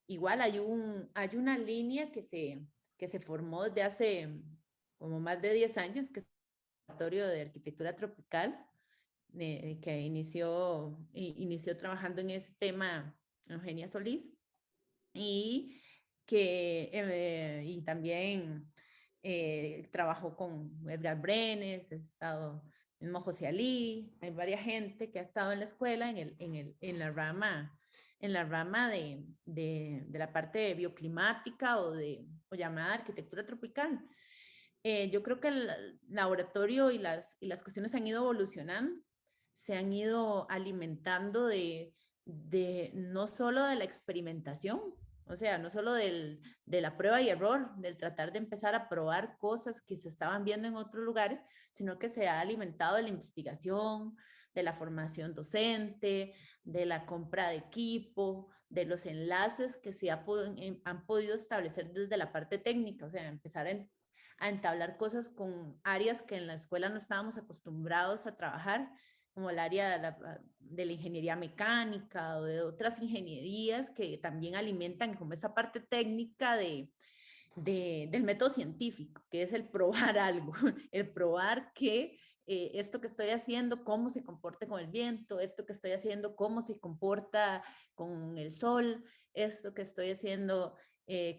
hay una línea que se formó desde hace como más de 10 años, que es el Laboratorio de Arquitectura Tropical, que inició trabajando en ese tema Eugenia Solís, y y también trabajó con Edgar Brenes, ha estado mismo José Ali, hay varias gente que ha estado en la escuela en la rama de la parte bioclimática o llamada arquitectura tropical. Yo creo que el laboratorio y las cuestiones han ido evolucionando, se han ido alimentando de no solo de la experimentación, o sea, no solo de la prueba y error, del tratar de empezar a probar cosas que se estaban viendo en otros lugares, sino que se ha alimentado de la investigación, de la formación docente, de la compra de equipo, de los enlaces que han podido establecer desde la parte técnica, o sea, empezar a entablar cosas con áreas que en la escuela no estábamos acostumbrados a trabajar, como el área de la ingeniería mecánica o de otras ingenierías que también alimentan como esa parte técnica del método científico, que es el probar algo, el probar que esto que estoy haciendo, cómo se comporta con el viento, esto que estoy haciendo, cómo se comporta con el sol, esto que estoy haciendo,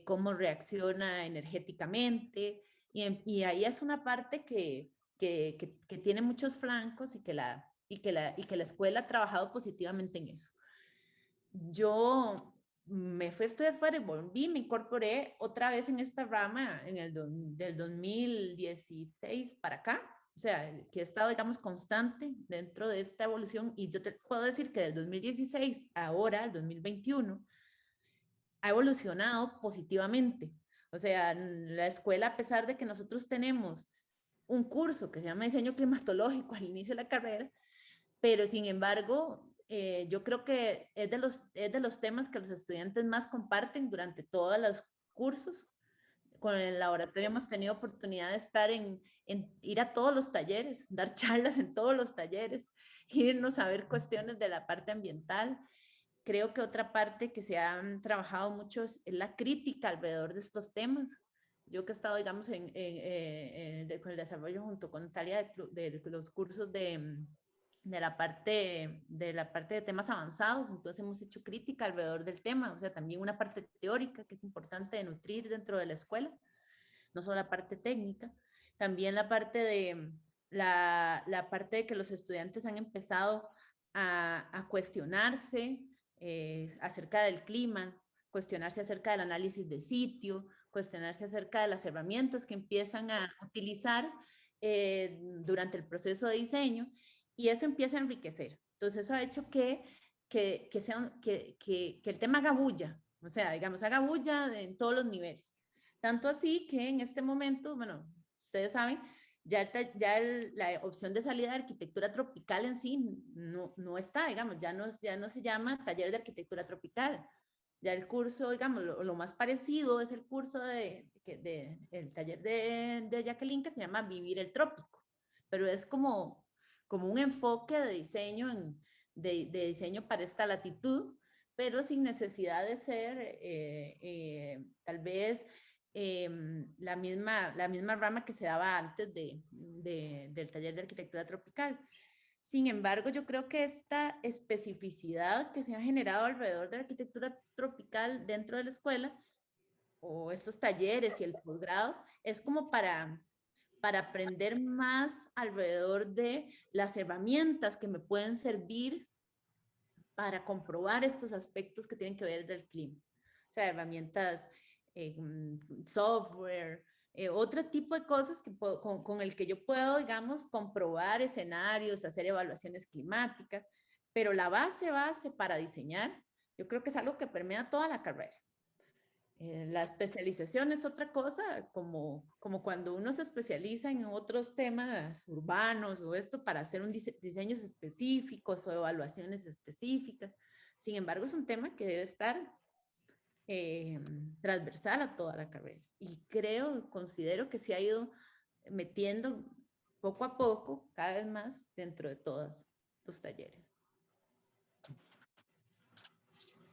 cómo reacciona energéticamente. Y ahí es una parte que tiene muchos flancos y que la escuela ha trabajado positivamente en eso. Yo me fui a estudiar fuera y volví, me incorporé otra vez en esta rama del 2016 para acá, o sea, que he estado, digamos, constante dentro de esta evolución, y yo te puedo decir que del 2016 ahora, el 2021, ha evolucionado positivamente. O sea, la escuela, a pesar de que nosotros tenemos un curso que se llama diseño climatológico al inicio de la carrera, pero sin embargo, yo creo que es de los temas que los estudiantes más comparten durante todos los cursos. Con el laboratorio hemos tenido oportunidad de estar ir a todos los talleres, dar charlas en todos los talleres, irnos a ver cuestiones de la parte ambiental. Creo que otra parte que se han trabajado mucho es la crítica alrededor de estos temas. Yo que he estado, digamos, con el desarrollo junto con Talia de los cursos de la parte de temas avanzados, entonces hemos hecho crítica alrededor del tema, o sea, también una parte teórica que es importante de nutrir dentro de la escuela, no solo la parte técnica, también la parte de que los estudiantes han empezado a cuestionarse acerca del clima, cuestionarse acerca del análisis de sitio, cuestionarse acerca de las herramientas que empiezan a utilizar durante el proceso de diseño, y eso empieza a enriquecer. Entonces eso ha hecho que el tema haga bulla, o sea, digamos, haga bulla en todos los niveles. Tanto así que en este momento, bueno, ustedes saben, la opción de salida de arquitectura tropical en sí no está, digamos, ya no se llama taller de arquitectura tropical. Ya el curso, digamos, lo más parecido es el curso el taller de Jacqueline, que se llama Vivir el Trópico, pero es como un enfoque de diseño, de diseño para esta latitud, pero sin necesidad de ser tal vez la misma rama que se daba antes del taller de arquitectura tropical. Sin embargo, yo creo que esta especificidad que se ha generado alrededor de la arquitectura tropical dentro de la escuela, o estos talleres y el posgrado, es como para aprender más alrededor de las herramientas que me pueden servir para comprobar estos aspectos que tienen que ver del clima. O sea, herramientas, software, otro tipo de cosas con el que yo puedo, digamos, comprobar escenarios, hacer evaluaciones climáticas, pero la base para diseñar, yo creo que es algo que permea toda la carrera. La especialización es otra cosa, como cuando uno se especializa en otros temas urbanos o esto para hacer diseños específicos o evaluaciones específicas. Sin embargo, es un tema que debe estar transversal a toda la carrera. Y considero que se ha ido metiendo poco a poco, cada vez más, dentro de todos los talleres.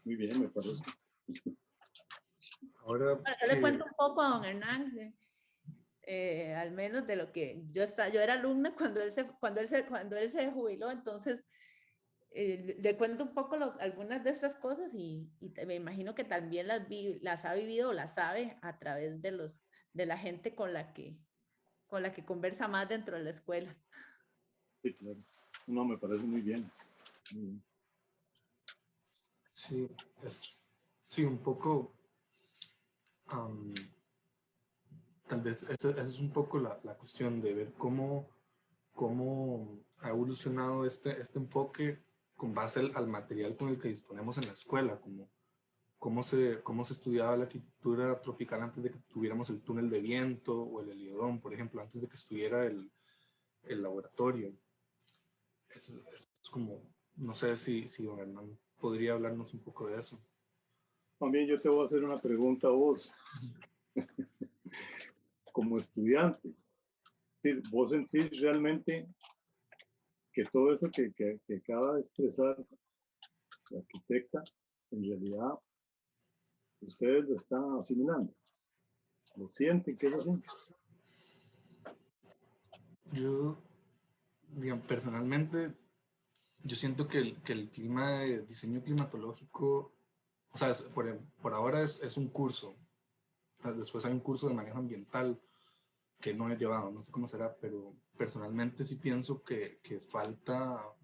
Muy bien, me parece. Ahora Bueno, yo le cuento un poco a don Hernán, al menos de lo que yo era alumna cuando él se jubiló, entonces le cuento un poco algunas de estas cosas y me imagino que también las ha vivido o las sabe a través de la gente con la que conversa más dentro de la escuela. Sí, claro. No, me parece muy bien. Muy bien. sí, sí, un poco, tal vez esa es un poco la cuestión de ver cómo ha evolucionado este enfoque con base al material con el que disponemos en la escuela, como cómo se estudiaba la arquitectura tropical antes de que tuviéramos el túnel de viento o el heliodón, por ejemplo, antes de que estuviera el laboratorio. Es como, no sé si don Hernán podría hablarnos un poco de eso. También yo te voy a hacer una pregunta a vos, como estudiante. Es decir, ¿vos sentís realmente que todo eso que acaba de expresar la arquitecta, en realidad, ustedes lo están asimilando? ¿Lo sienten que es así? Yo digamos, personalmente, yo siento que el clima de diseño climatológico, o sea, por ahora es un curso. Después hay un curso de manejo ambiental que no he llevado, no sé cómo será, pero personalmente sí pienso que falta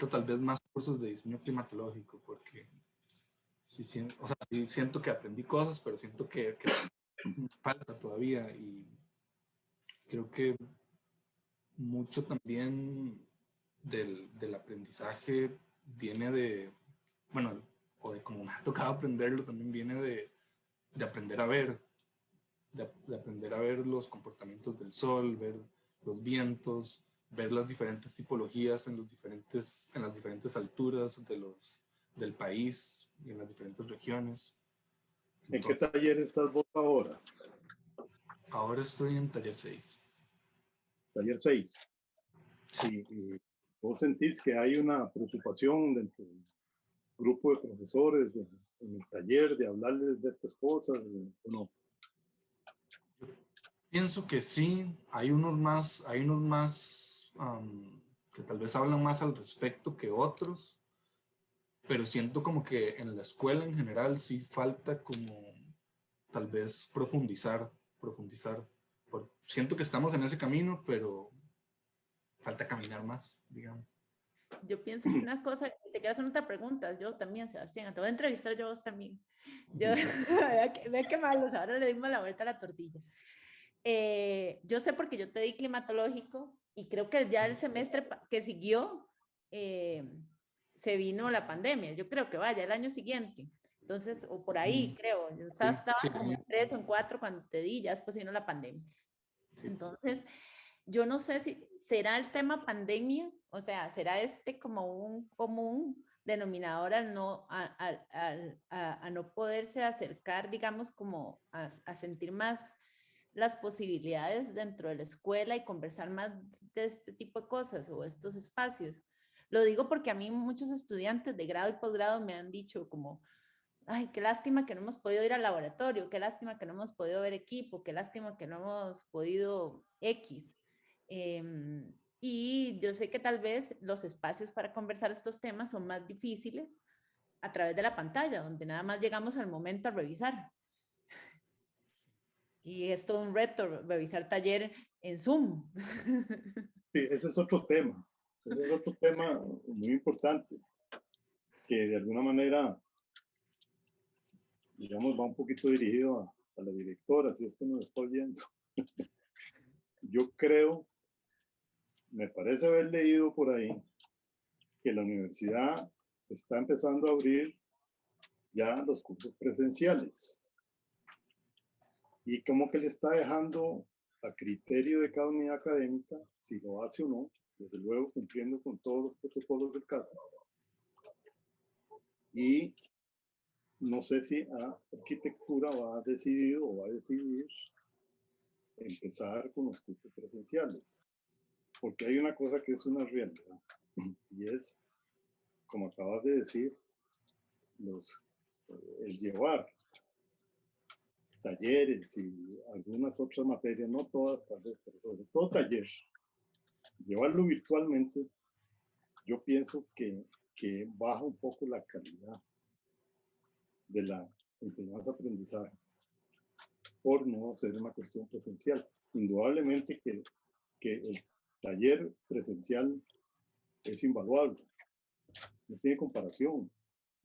tal vez más cursos de diseño climatológico, porque sí, o sea, sí siento que aprendí cosas, pero siento que falta todavía, y creo que mucho también del aprendizaje viene bueno, o de como me ha tocado aprenderlo, también viene de aprender a ver, de aprender a ver los comportamientos del sol, ver los vientos, ver las diferentes tipologías en las diferentes alturas del país y en las diferentes regiones. ¿En qué Entonces, taller estás vos ahora? ahora estoy en taller 6. Taller 6. Y vos sentís que hay una preocupación dentro del grupo de profesores en el taller de hablarles de estas cosas o no. Pienso que sí, hay unos más que tal vez hablan más al respecto que otros, pero siento como que en la escuela en general sí falta como tal vez profundizar. Siento que estamos en ese camino, pero falta caminar más, digamos. Yo pienso que una cosa, te quiero hacer otra pregunta, yo también, Sebastián, te voy a entrevistar yo a vos también. Yo, vea qué malos, ahora le dimos la vuelta a la tortilla. Yo sé porque yo te di climatológico y creo que ya el semestre que siguió se vino la pandemia. Yo creo que vaya el año siguiente. Entonces, o por ahí, creo. Yo Sí, estaba sí, como en 3 o en 4 cuando te di, ya después vino la pandemia. sí. Entonces, yo no sé si será el tema pandemia, o sea, será este como un común denominador al no, a no poderse acercar, digamos, como a sentir más las posibilidades dentro de la escuela y conversar más de este tipo de cosas o estos espacios. Lo digo porque a mí muchos estudiantes de grado y posgrado me han dicho como, ay, qué lástima que no hemos podido ir al laboratorio, qué lástima que no hemos podido ver equipo, qué lástima que no hemos podido X. Y yo sé que tal vez los espacios para conversar estos temas son más difíciles a través de la pantalla, donde nada más llegamos al momento a revisar. Y es todo un reto revisar taller en Zoom. Sí, ese es otro tema. Ese es otro tema muy importante que de alguna manera, digamos, va un poquito dirigido a la directora, si es que nos está oyendo. Yo creo, me parece haber leído por ahí que la universidad está empezando a abrir ya los cursos presenciales y como que le está dejando a criterio de cada unidad académica si lo hace o no, desde luego cumpliendo con todos los protocolos del caso. Y no sé si a arquitectura va a decidir o va a decidir empezar con los cursos presenciales, porque hay una cosa que es una realidad y es, como acabas de decir, el llevar talleres y algunas otras materias, no todas tal vez, pero sobre todo taller, llevarlo virtualmente, yo pienso que baja un poco la calidad de la enseñanza-aprendizaje por no ser una cuestión presencial. Indudablemente que el taller presencial es invaluable, no tiene comparación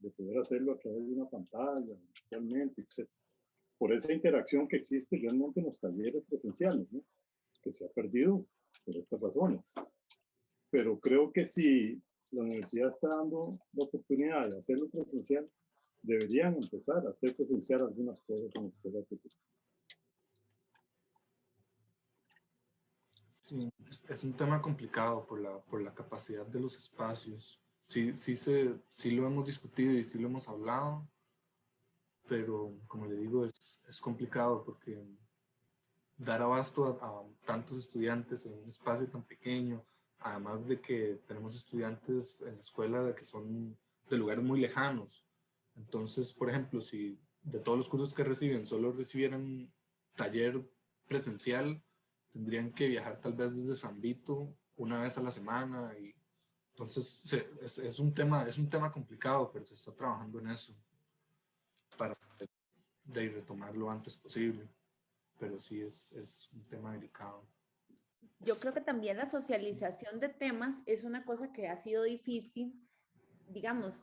de poder hacerlo a través de una pantalla, realmente, etc. Por esa interacción que existe realmente en los talleres presenciales, ¿no? Que se ha perdido por estas razones. Pero creo que si la universidad está dando la oportunidad de hacerlo presencial, deberían empezar a hacer presencial algunas cosas en la escuela. Sí, es un tema complicado por la capacidad de los espacios. Sí lo hemos discutido y sí lo hemos hablado, pero como le digo, es complicado porque dar abasto a tantos estudiantes en un espacio tan pequeño, además de que tenemos estudiantes en la escuela que son de lugares muy lejanos. Entonces, por ejemplo, si de todos los cursos que reciben solo recibieran taller presencial, tendrían que viajar tal vez desde San Vito una vez a la semana. Y entonces es un tema complicado, pero se está trabajando en eso para de retomar lo antes posible. Pero sí es un tema delicado. Yo creo que también la socialización de temas es una cosa que ha sido difícil, digamos.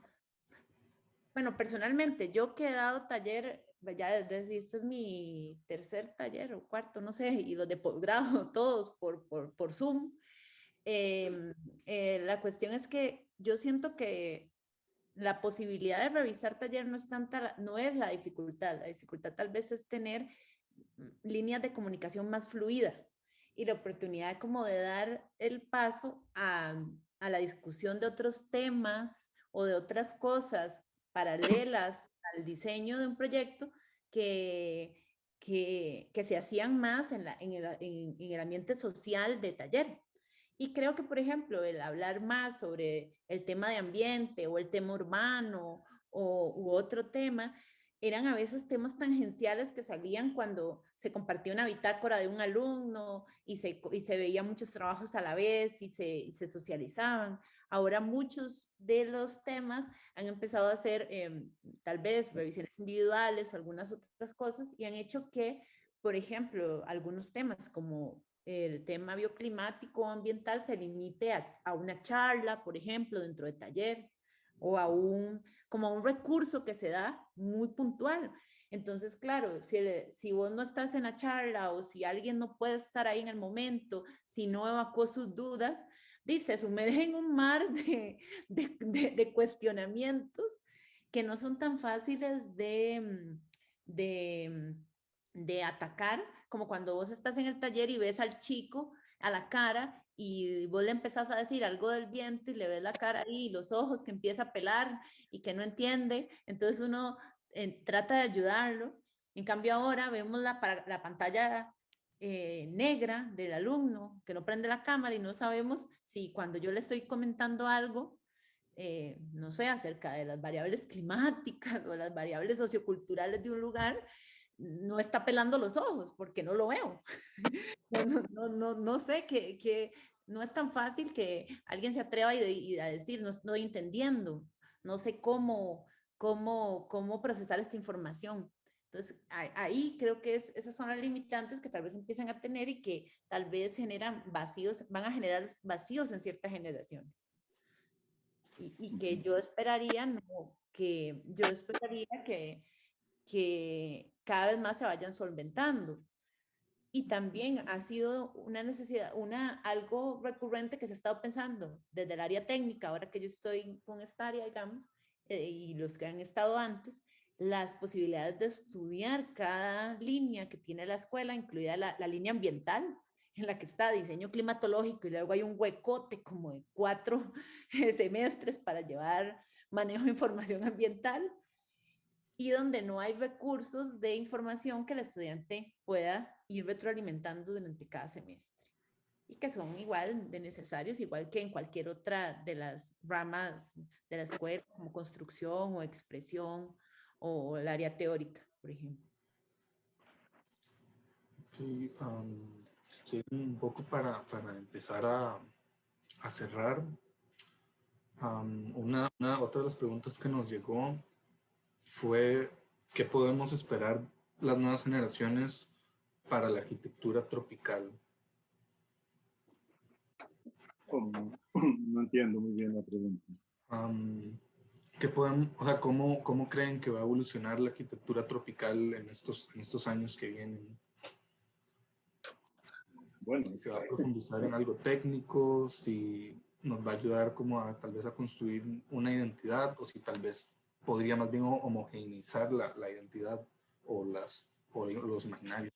Bueno, personalmente, yo que he dado taller, ya desde este es mi tercer taller o cuarto, no sé, y los de posgrado, todos por Zoom. La cuestión es que yo siento que la posibilidad de revisar taller no es tanta, no es la dificultad tal vez es tener líneas de comunicación más fluida y la oportunidad como de dar el paso a la discusión de otros temas o de otras cosas paralelas al diseño de un proyecto que, que se hacían más en el ambiente social de taller. Y creo que, por ejemplo, el hablar más sobre el tema de ambiente o el tema urbano u otro tema, eran a veces temas tangenciales que salían cuando se compartía una bitácora de un alumno y se veían muchos trabajos a la vez y se socializaban. Ahora muchos de los temas han empezado a hacer tal vez revisiones individuales o algunas otras cosas y han hecho que, por ejemplo, algunos temas como el tema bioclimático o ambiental se limite a una charla, por ejemplo, dentro de taller o como a un recurso que se da muy puntual. Entonces, claro, si vos no estás en la charla o si alguien no puede estar ahí en el momento, si no evacuó sus dudas, dice, sumerge en un mar de cuestionamientos que no son tan fáciles de, de atacar como cuando vos estás en el taller y ves al chico a la cara y vos le empezás a decir algo del viento y le ves la cara ahí y los ojos que empieza a pelar y que no entiende, entonces uno trata de ayudarlo. En cambio ahora vemos la pantalla negra del alumno que no prende la cámara y no sabemos si cuando yo le estoy comentando algo, no sé, acerca de las variables climáticas o las variables socioculturales de un lugar, no está pelando los ojos porque no lo veo. No sé, que no es tan fácil que alguien se atreva y a decir, no estoy entendiendo, no sé cómo procesar esta información. Entonces, ahí creo que esas son las limitantes que tal vez empiezan a tener y que tal vez generan vacíos, van a generar vacíos en ciertas generaciones. Y que yo esperaría, no, que yo esperaría que cada vez más se vayan solventando. Y también ha sido una necesidad, algo recurrente que se ha estado pensando desde el área técnica, ahora que yo estoy con esta área, digamos, y los que han estado antes, las posibilidades de estudiar cada línea que tiene la escuela, incluida la línea ambiental, en la que está diseño climatológico, y luego hay un huecote como de 4 semestres para llevar manejo de información ambiental, y donde no hay recursos de información que el estudiante pueda ir retroalimentando durante cada semestre y que son igual de necesarios, igual que en cualquier otra de las ramas de la escuela, como construcción o expresión o el área teórica, por ejemplo. Sí, si quieren un poco para empezar a cerrar, otra de las preguntas que nos llegó fue ¿qué podemos esperar las nuevas generaciones para la arquitectura tropical? No entiendo muy bien la pregunta. O sea, ¿cómo creen que va a evolucionar la arquitectura tropical en estos años que vienen? Bueno, Si se va a profundizar en algo técnico, si nos va a ayudar como tal vez a construir una identidad, o si tal vez podría más bien homogeneizar la identidad o los imaginarios.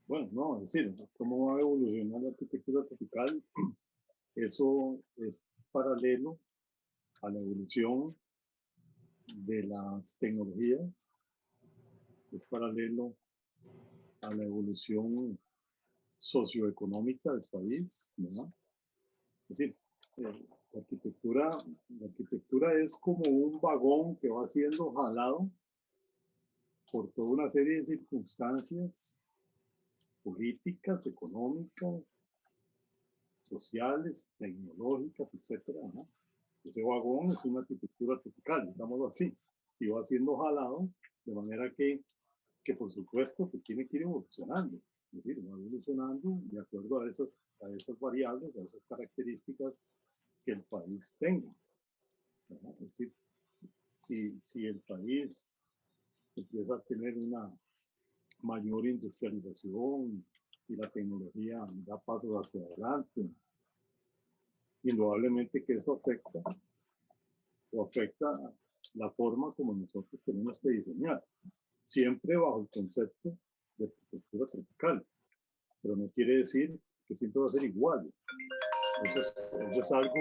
bueno, no, es decir, ¿cómo va a evolucionar la arquitectura tropical? Eso es paralelo a la evolución de las tecnologías, es paralelo a la evolución socioeconómica del país, ¿verdad? Es decir, la arquitectura es como un vagón que va siendo jalado por toda una serie de circunstancias políticas, económicas, sociales, tecnológicas, etcétera. Ajá. Ese vagón es una arquitectura tropical, digámoslo así, y va siendo jalado de manera que por supuesto que tiene que ir evolucionando, es decir, va evolucionando de acuerdo a esas variables, a esas características que el país tenga. ¿Verdad? Es decir, si el país empieza a tener una mayor industrialización y la tecnología da pasos hacia adelante, indudablemente que eso afecta la forma como nosotros tenemos que diseñar, siempre bajo el concepto de arquitectura tropical, pero no quiere decir que siempre va a ser igual. Eso es algo.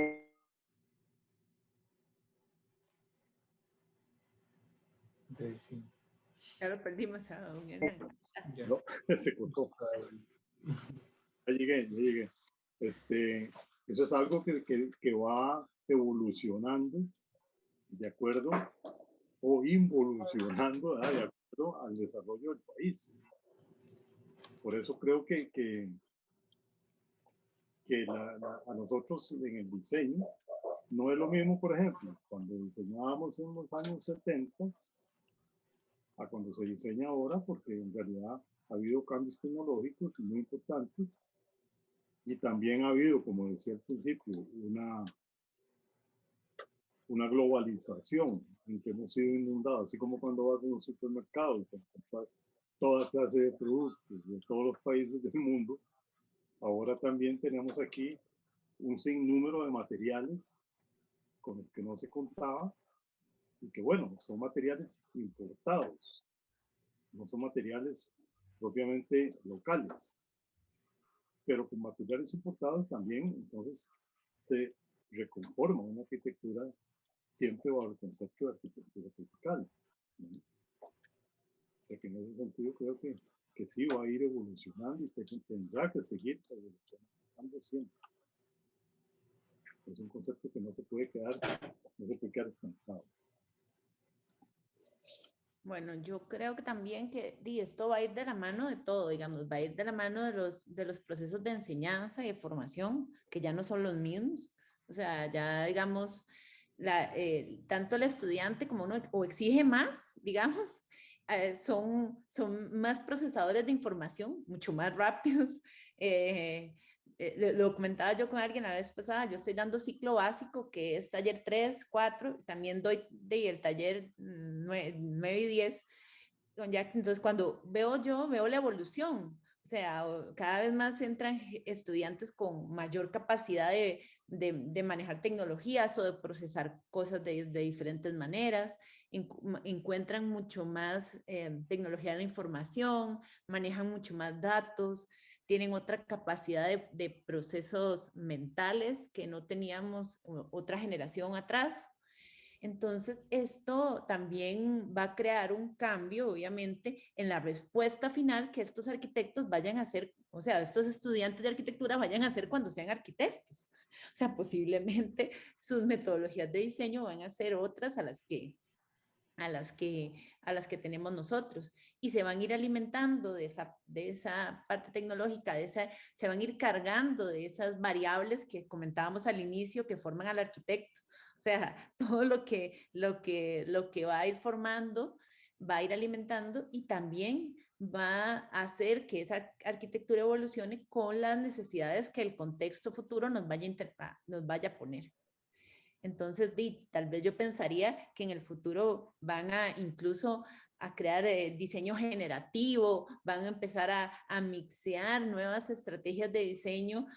Sí. Ya lo perdimos a don Hernán. No, se cortó. Ya llegué. Eso es algo que va evolucionando de acuerdo o involucionando, ¿verdad? De acuerdo al desarrollo del país. Por eso creo que a nosotros en el diseño no es lo mismo, por ejemplo, cuando diseñábamos en los años 70 a cuando se diseña ahora, porque en realidad ha habido cambios tecnológicos muy importantes y también ha habido, como decía al principio, una globalización en que hemos sido inundados, así como cuando vas a un supermercado y compras toda clase de productos de todos los países del mundo. Ahora también tenemos aquí un sinnúmero de materiales con los que no se contaba y que, bueno, son materiales importados, no son materiales propiamente locales, pero con materiales importados también, entonces, se reconforma una arquitectura siempre bajo el concepto de arquitectura tropical. ¿No? O sea que en ese sentido creo que sí va a ir evolucionando y tendrá que seguir evolucionando siempre. Es un concepto que no se puede quedar estancado. Bueno, yo creo que también que esto va a ir de la mano de todo, digamos, va a ir de la mano de los procesos de enseñanza y de formación, que ya no son los mismos. O sea, ya digamos, tanto el estudiante como uno o exige más, digamos, son más procesadores de información, mucho más rápidos. Lo comentaba yo con alguien la vez pasada, yo estoy dando ciclo básico, que es taller 3, 4, también doy el taller 9 y 10. Entonces, cuando veo la evolución, o sea, cada vez más entran estudiantes con mayor capacidad de manejar tecnologías o de procesar cosas de diferentes maneras, encuentran mucho más tecnología de la información, manejan mucho más datos, tienen otra capacidad de procesos mentales que no teníamos otra generación atrás. Entonces, esto también va a crear un cambio, obviamente, en la respuesta final que estos arquitectos vayan a hacer, o sea, estos estudiantes de arquitectura vayan a hacer cuando sean arquitectos. O sea, posiblemente sus metodologías de diseño van a ser otras a las que tenemos nosotros y se van a ir alimentando de esa parte tecnológica, se van a ir cargando de esas variables que comentábamos al inicio que forman al arquitecto. O sea, todo lo que va a ir formando va a ir alimentando y también va a hacer que esa arquitectura evolucione con las necesidades que el contexto futuro nos vaya a poner. Entonces, tal vez yo pensaría que en el futuro van a incluso a crear diseño generativo, van a empezar a mixear nuevas estrategias de diseño,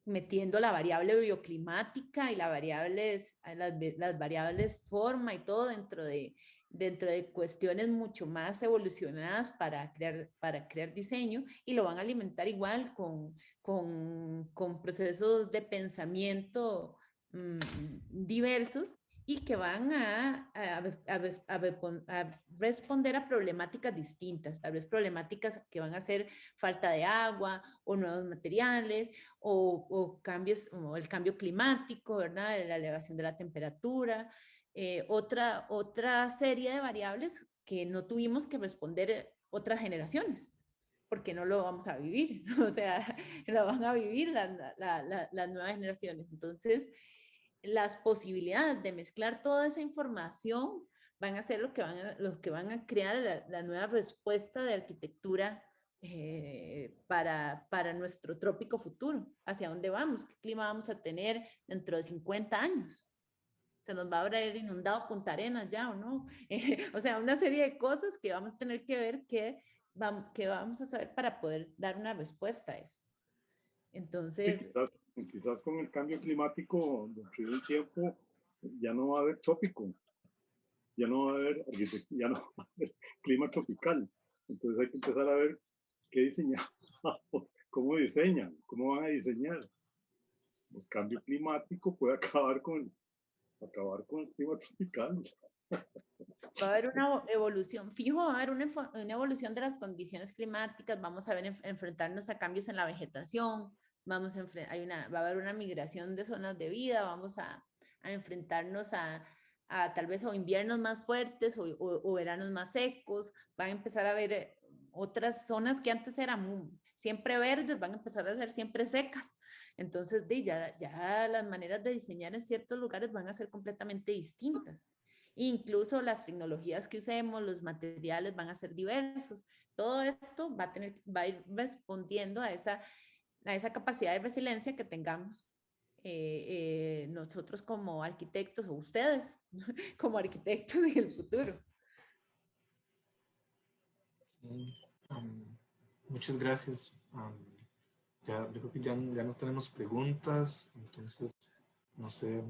metiendo la variable bioclimática y las variables forma y todo dentro de cuestiones mucho más evolucionadas para crear diseño, y lo van a alimentar igual con procesos de pensamiento diversos y que van a responder a problemáticas distintas, tal vez problemáticas que van a ser falta de agua o nuevos materiales o cambios, o el cambio climático, ¿verdad? La elevación de la temperatura, otra serie de variables que no tuvimos que responder otras generaciones, porque no lo vamos a vivir, o sea, lo van a vivir las nuevas generaciones. Entonces, las posibilidades de mezclar toda esa información van a ser lo que van a crear la nueva respuesta de arquitectura para nuestro trópico futuro. ¿Hacia dónde vamos? ¿Qué clima vamos a tener dentro de 50 años? ¿Se nos va a haber inundado Punta Arenas ya o no? O sea, una serie de cosas que vamos a tener que ver que vamos a saber para poder dar una respuesta a eso. Entonces... Sí, quizás con el cambio climático dentro de un tiempo ya no va a haber trópico, ya no va a haber ya no va a haber clima tropical. Entonces hay que empezar a ver qué diseñar, cómo diseñan, cómo van a diseñar. El cambio climático puede acabar con el clima tropical. Va a haber una evolución, fijo, va a haber una evolución de las condiciones climáticas, vamos a ver enfrentarnos a cambios en la vegetación, va a haber una migración de zonas de vida, vamos a enfrentarnos a tal vez o inviernos más fuertes o veranos más secos, van a empezar a haber otras zonas que antes eran siempre verdes, van a empezar a ser siempre secas. Entonces, ya las maneras de diseñar en ciertos lugares van a ser completamente distintas. Incluso las tecnologías que usemos, los materiales van a ser diversos. Todo esto va a ir respondiendo a esa capacidad de resiliencia que tengamos nosotros como arquitectos o ustedes como arquitectos en el futuro. Muchas gracias. Yo creo que ya no tenemos preguntas, entonces, no sé.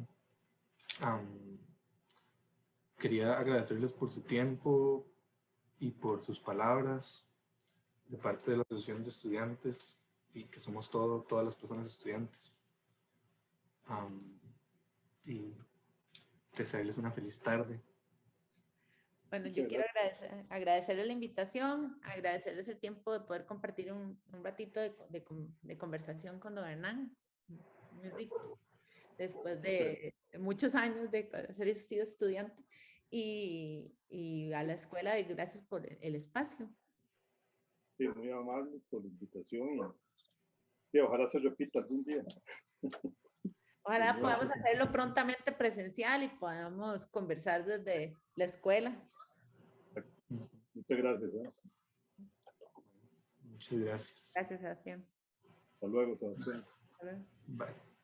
Quería agradecerles por su tiempo y por sus palabras de parte de la Asociación de Estudiantes y que somos todas las personas estudiantes. Y desearles una feliz tarde. Bueno, yo quiero agradecerles la invitación, agradecerles el tiempo de poder compartir un ratito de conversación con don Hernán. Muy rico. Después de muchos años de ser estudiante y a la escuela, gracias por el espacio. Sí, muy amables por la invitación y ojalá se repita algún día. Ojalá podamos hacerlo prontamente presencial y podamos conversar desde la escuela. Muchas gracias. Muchas gracias. Gracias, Sebastián. Hasta luego, Sebastián. Hasta luego. Bye.